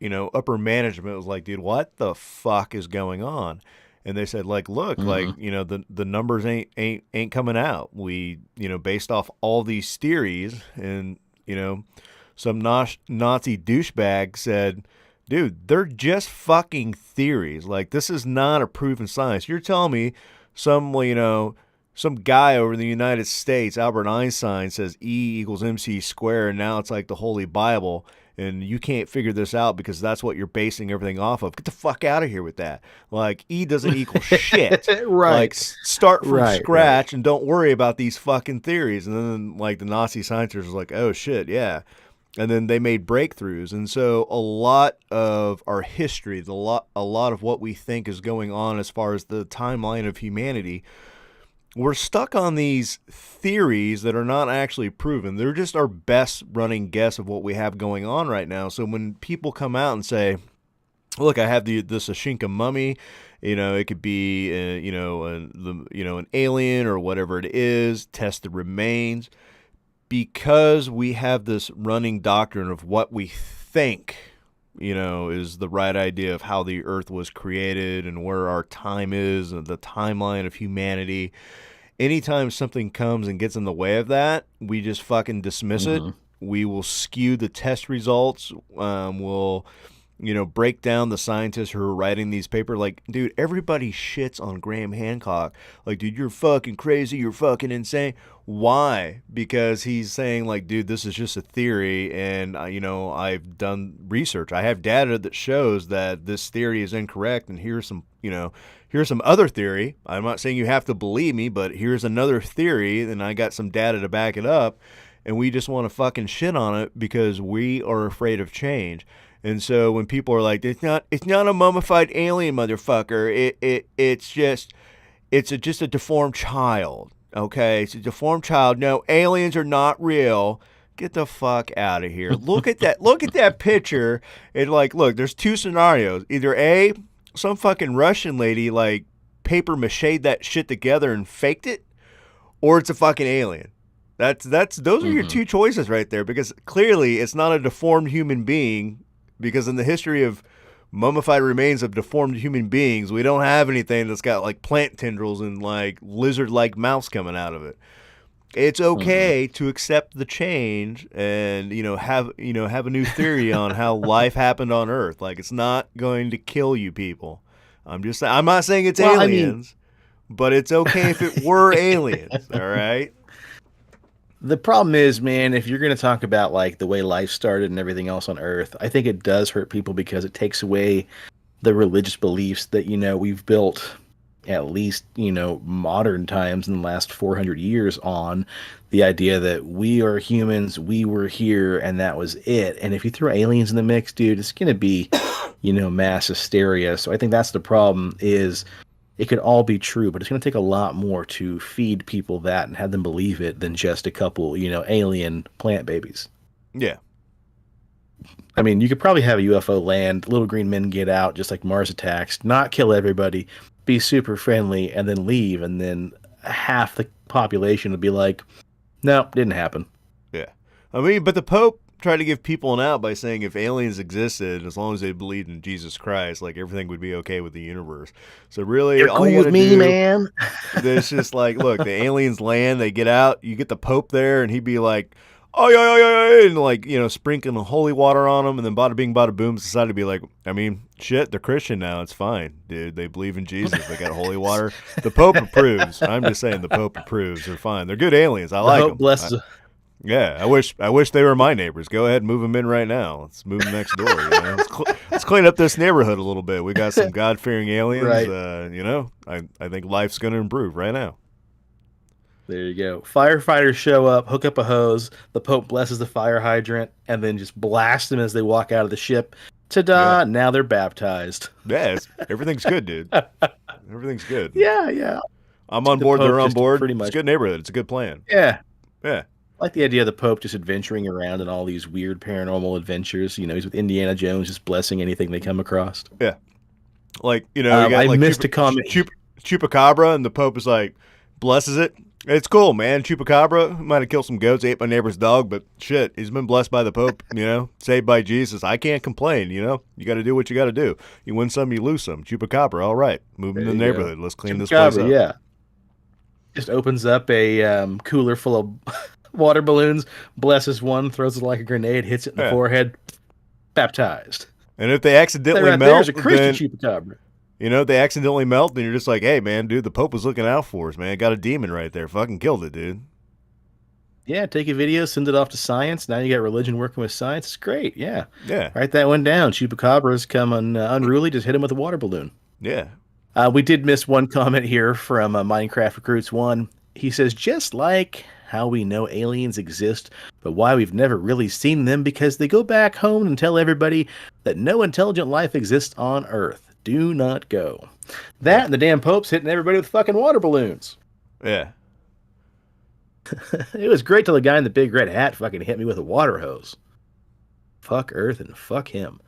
upper management was like, dude, what the fuck is going on? And they said, like, look, like, the numbers ain't coming out. We, based off all these theories, and, some Nazi douchebag said, dude, they're just fucking theories. Like, this is not a proven science. You're telling me some guy over in the United States, Albert Einstein, says E equals MC squared, and now it's like the Holy Bible. and you can't figure this out because that's what you're basing everything off of. Get the fuck out of here with that. Like, E doesn't equal shit. Right. Like, start from Right, scratch and don't worry about these fucking theories. And then, like, the Nazi scientists was like, oh shit, yeah. And then they made breakthroughs. And so a lot of our history, a lot of what we think is going on as far as the timeline of humanity, we're stuck on these theories that are not actually proven. They're just our best running guess of what we have going on right now. So when people come out and say, look, I have this Aleshenka mummy, it could be, an alien or whatever it is, test the remains. Because we have this running doctrine of what we think, is the right idea of how the earth was created and where our time is and the timeline of humanity. Anytime something comes and gets in the way of that, we just fucking dismiss it. We will skew the test results. We'll, break down the scientists who are writing these papers. Like, dude, everybody shits on Graham Hancock. Like, dude, you're fucking crazy. You're fucking insane. Why? Because he's saying, like, dude, this is just a theory, and, I've done research. I have data that shows that this theory is incorrect, and here's some other theory. I'm not saying you have to believe me, but here's another theory, and I got some data to back it up, and we just want to fucking shit on it because we are afraid of change. And so when people are like, it's not a mummified alien, motherfucker. It's just a deformed child. Okay, it's a deformed child. No, aliens are not real. Get the fuck out of here. Look at that. Look at that picture. And look, there's two scenarios. Either A, some fucking Russian lady paper mache'd that shit together and faked it, or it's a fucking alien. Those are your two choices right there, because clearly it's not a deformed human being. Because in the history of mummified remains of deformed human beings, we don't have anything that's got plant tendrils and lizard-like mouths coming out of it. It's okay to accept the change and have a new theory on how life happened on Earth. It's not going to kill you people. I'm not saying it's aliens, but it's okay if it were aliens. All right. The problem is, man, if you're going to talk about the way life started and everything else on Earth, I think it does hurt people because it takes away the religious beliefs that, we've built at least, modern times in the last 400 years on the idea that we are humans, we were here, and that was it. And if you throw aliens in the mix, dude, it's going to be, mass hysteria. So I think that's the problem is it could all be true, but it's going to take a lot more to feed people that and have them believe it than just a couple, alien plant babies. Yeah. I mean, you could probably have a UFO land, little green men get out, just like Mars attacks, not kill everybody, be super friendly, and then leave. And then half the population would be like, no, didn't happen. Yeah. I mean, but the Pope tried to give people an out by saying if aliens existed, as long as they believed in Jesus Christ, everything would be okay with the universe. So really, you're all cool you with gotta me, do, man. It's just look, the aliens land, they get out, you get the Pope there, and he'd be like, oh yeah, and sprinkling holy water on them, and then bada bing, bada boom, society would be like, I mean, shit, they're Christian now, it's fine, dude. They believe in Jesus, they got holy water. The Pope approves. I'm just saying, the Pope approves. They're fine. They're good aliens. I like them. Bless. Yeah, I wish they were my neighbors. Go ahead and move them in right now. Let's move them next door. Let's clean up this neighborhood a little bit. We got some God-fearing aliens. Right. I think life's going to improve right now. There you go. Firefighters show up, hook up a hose. The Pope blesses the fire hydrant, and then just blast them as they walk out of the ship. Ta-da! Yeah. Now they're baptized. Yeah, everything's good, dude. Everything's good. Yeah. I'm on board. They're on board. Pretty much. It's a good neighborhood. It's a good plan. Yeah. I like the idea of the Pope just adventuring around in all these weird paranormal adventures. He's with Indiana Jones, just blessing anything they come across. Yeah. You got I missed a comment. Chupacabra, and the Pope is blesses it. It's cool, man. Chupacabra might have killed some goats, ate my neighbor's dog, but shit, he's been blessed by the Pope, saved by Jesus. I can't complain, You got to do what you got to do. You win some, you lose some. Chupacabra, all right. Move into the neighborhood. Let's clean this place up. Yeah. Just opens up a cooler full of water balloons, blesses one, throws it like a grenade, hits it in the forehead, baptized. And if they accidentally melt, there's a Christian chupacabra. If they accidentally melt, then you're just like, hey, man, dude, the Pope was looking out for us, man. Got a demon right there. Fucking killed it, dude. Yeah, take a video, send it off to science. Now you got religion working with science. It's great. Yeah. Yeah. Write that one down. Chupacabras come unruly. Just hit them with a water balloon. Yeah. We did miss one comment here from Minecraft Recruits 1. He says, just like how we know aliens exist, but why we've never really seen them, because they go back home and tell everybody that no intelligent life exists on Earth. Do not go. That and the damn Pope's hitting everybody with fucking water balloons. Yeah. It was great till the guy in the big red hat fucking hit me with a water hose. Fuck Earth and fuck him.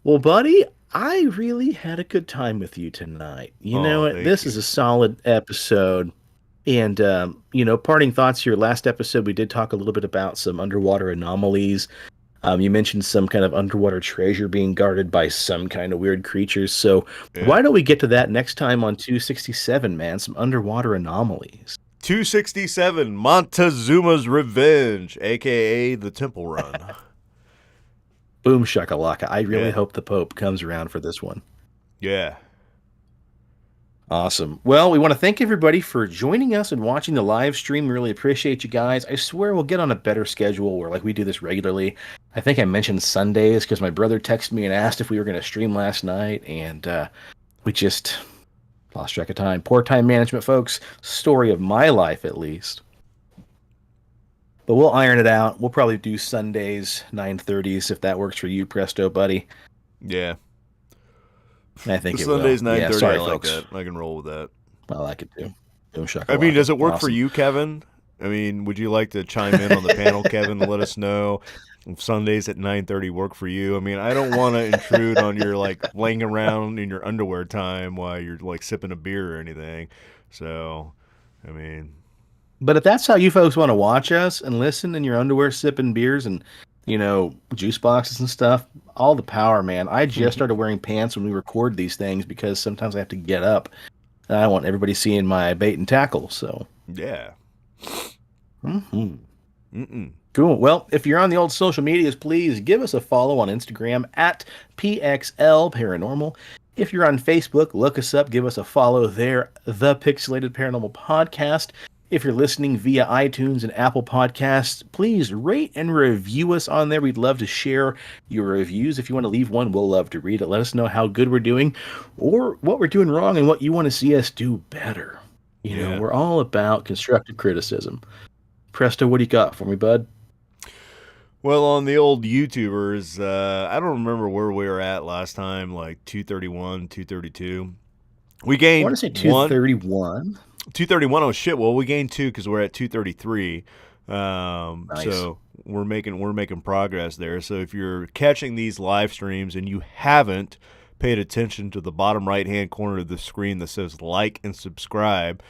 Well, buddy, I really had a good time with you tonight. You know what? This is a solid episode. And, parting thoughts here. Last episode, we did talk a little bit about some underwater anomalies. You mentioned some kind of underwater treasure being guarded by some kind of weird creatures. So why don't we get to that next time on 267, man? Some underwater anomalies. 267, Montezuma's Revenge, a.k.a. the Temple Run. Boom shakalaka. I really hope the Pope comes around for this one. Yeah. Awesome. Well, we want to thank everybody for joining us and watching the live stream. We really appreciate you guys. I swear we'll get on a better schedule where we do this regularly. I think I mentioned Sundays because my brother texted me and asked if we were going to stream last night, and we just lost track of time. Poor time management, folks. Story of my life, at least. But we'll iron it out. We'll probably do Sundays, 9:30s, if that works for you, Presto, buddy. Yeah. I think Sundays, 9:30. Yeah, sorry, I like folks. that. I can roll with that. I like it too. I mean, does it work for you, Kevin? I mean, would you like to chime in on the panel, Kevin, and let us know if Sundays at 9:30 work for you? I mean, I don't want to intrude on your laying around in your underwear time while you're sipping a beer or anything. So, I mean, but if that's how you folks want to watch us and listen in your underwear, sipping beers and juice boxes and stuff, all the power, man. I just started wearing pants when we record these things because sometimes I have to get up. And I want everybody seeing my bait and tackle. So yeah. Cool. Well, if you're on the old social medias, please give us a follow on Instagram at PXL Paranormal. If you're on Facebook, look us up, give us a follow there, The Pixelated Paranormal Podcast. If you're listening via iTunes and Apple Podcasts, please rate and review us on there. We'd love to share your reviews. If you want to leave one, we'll love to read it. Let us know how good we're doing or what we're doing wrong and what you want to see us do better. We're all about constructive criticism. Presto, what do you got for me, bud? Well, on the old YouTubers, I don't remember where we were at last time, 231, 232. We gained I want to say 231. 231. Oh shit! Well, we gained 2 because we're at 233. Nice. So we're making progress there. So if you're catching these live streams and you haven't paid attention to the bottom right hand corner of the screen that says like and subscribe,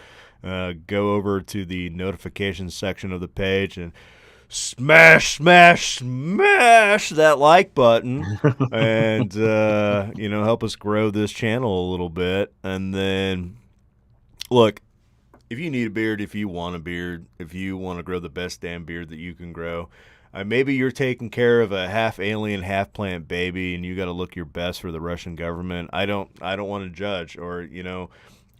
go over to the notifications section of the page and smash that like button and help us grow this channel a little bit. And then look, if you need a beard, if you want a beard, if you want to grow the best damn beard that you can grow, maybe you're taking care of a half alien, half plant baby, and you got to look your best for the Russian government. I don't want to judge, or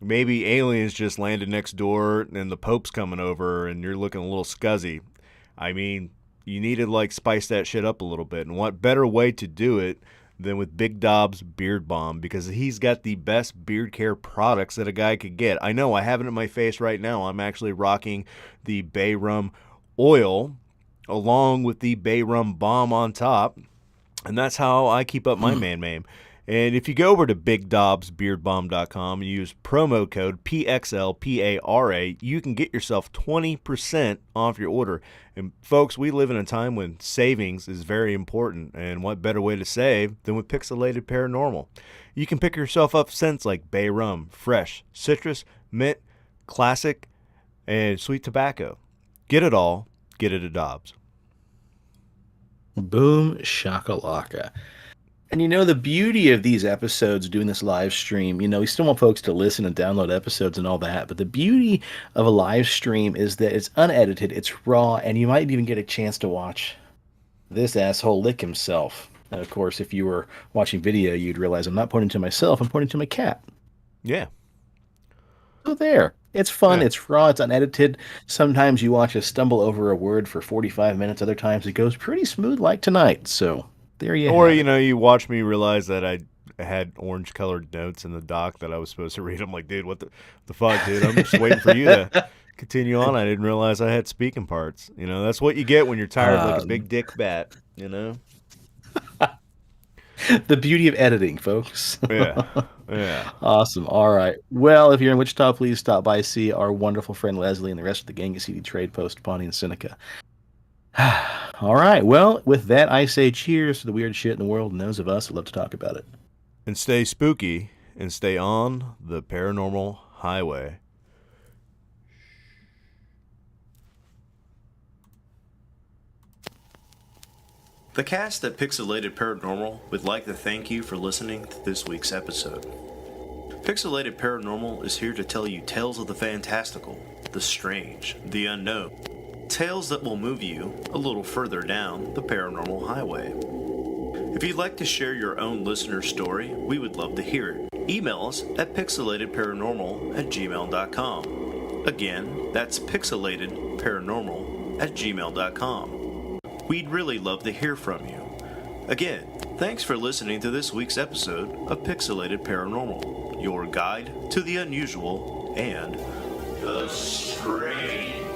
maybe aliens just landed next door and the Pope's coming over, and you're looking a little scuzzy. I mean, you need to spice that shit up a little bit, and what better way to do it than with Big Dob's Beard Balm, because he's got the best beard care products that a guy could get. I know, I have it in my face right now. I'm actually rocking the Bay Rum oil along with the Bay Rum Balm on top, and that's how I keep up my man-mame. And if you go over to BigDobsBeardBalm.com and use promo code PXLPARA, you can get yourself 20% off your order. And folks, we live in a time when savings is very important, and what better way to save than with Pixelated Paranormal? You can pick yourself up scents like Bay Rum, Fresh, Citrus, Mint, Classic, and Sweet Tobacco. Get it all. Get it at Dobbs. Boom shakalaka. And the beauty of these episodes, doing this live stream, we still want folks to listen and download episodes and all that. But the beauty of a live stream is that it's unedited, it's raw, and you might even get a chance to watch this asshole lick himself. And of course, if you were watching video, you'd realize I'm not pointing to myself, I'm pointing to my cat. Yeah. So there. It's fun. Yeah. It's raw. It's unedited. Sometimes you watch us stumble over a word for 45 minutes. Other times it goes pretty smooth, like tonight. So there you Or, have it. you watch me realize that I had orange colored notes in the doc that I was supposed to read. I'm like, dude, what the fuck, dude? I'm just waiting for you to continue on. I didn't realize I had speaking parts. That's what you get when you're tired like a big dick bat. The beauty of editing, folks. Yeah. Yeah. Awesome. All right. Well, if you're in Wichita, please stop by, see our wonderful friend Leslie and the rest of the gang at CD Trade Post, Pawnee and Seneca. All right. Well, with that, I say cheers to the weird shit in the world and those of us who love to talk about it. And stay spooky and stay on the paranormal highway. The cast at Pixelated Paranormal would like to thank you for listening to this week's episode. Pixelated Paranormal is here to tell you tales of the fantastical, the strange, the unknown. Tales that will move you a little further down the paranormal highway. If you'd like to share your own listener story, we would love to hear it. Email us at pixelatedparanormal@gmail.com. Again, that's pixelatedparanormal@gmail.com. We'd really love to hear from you. Again, thanks for listening to this week's episode of Pixelated Paranormal, your guide to the unusual and the strange.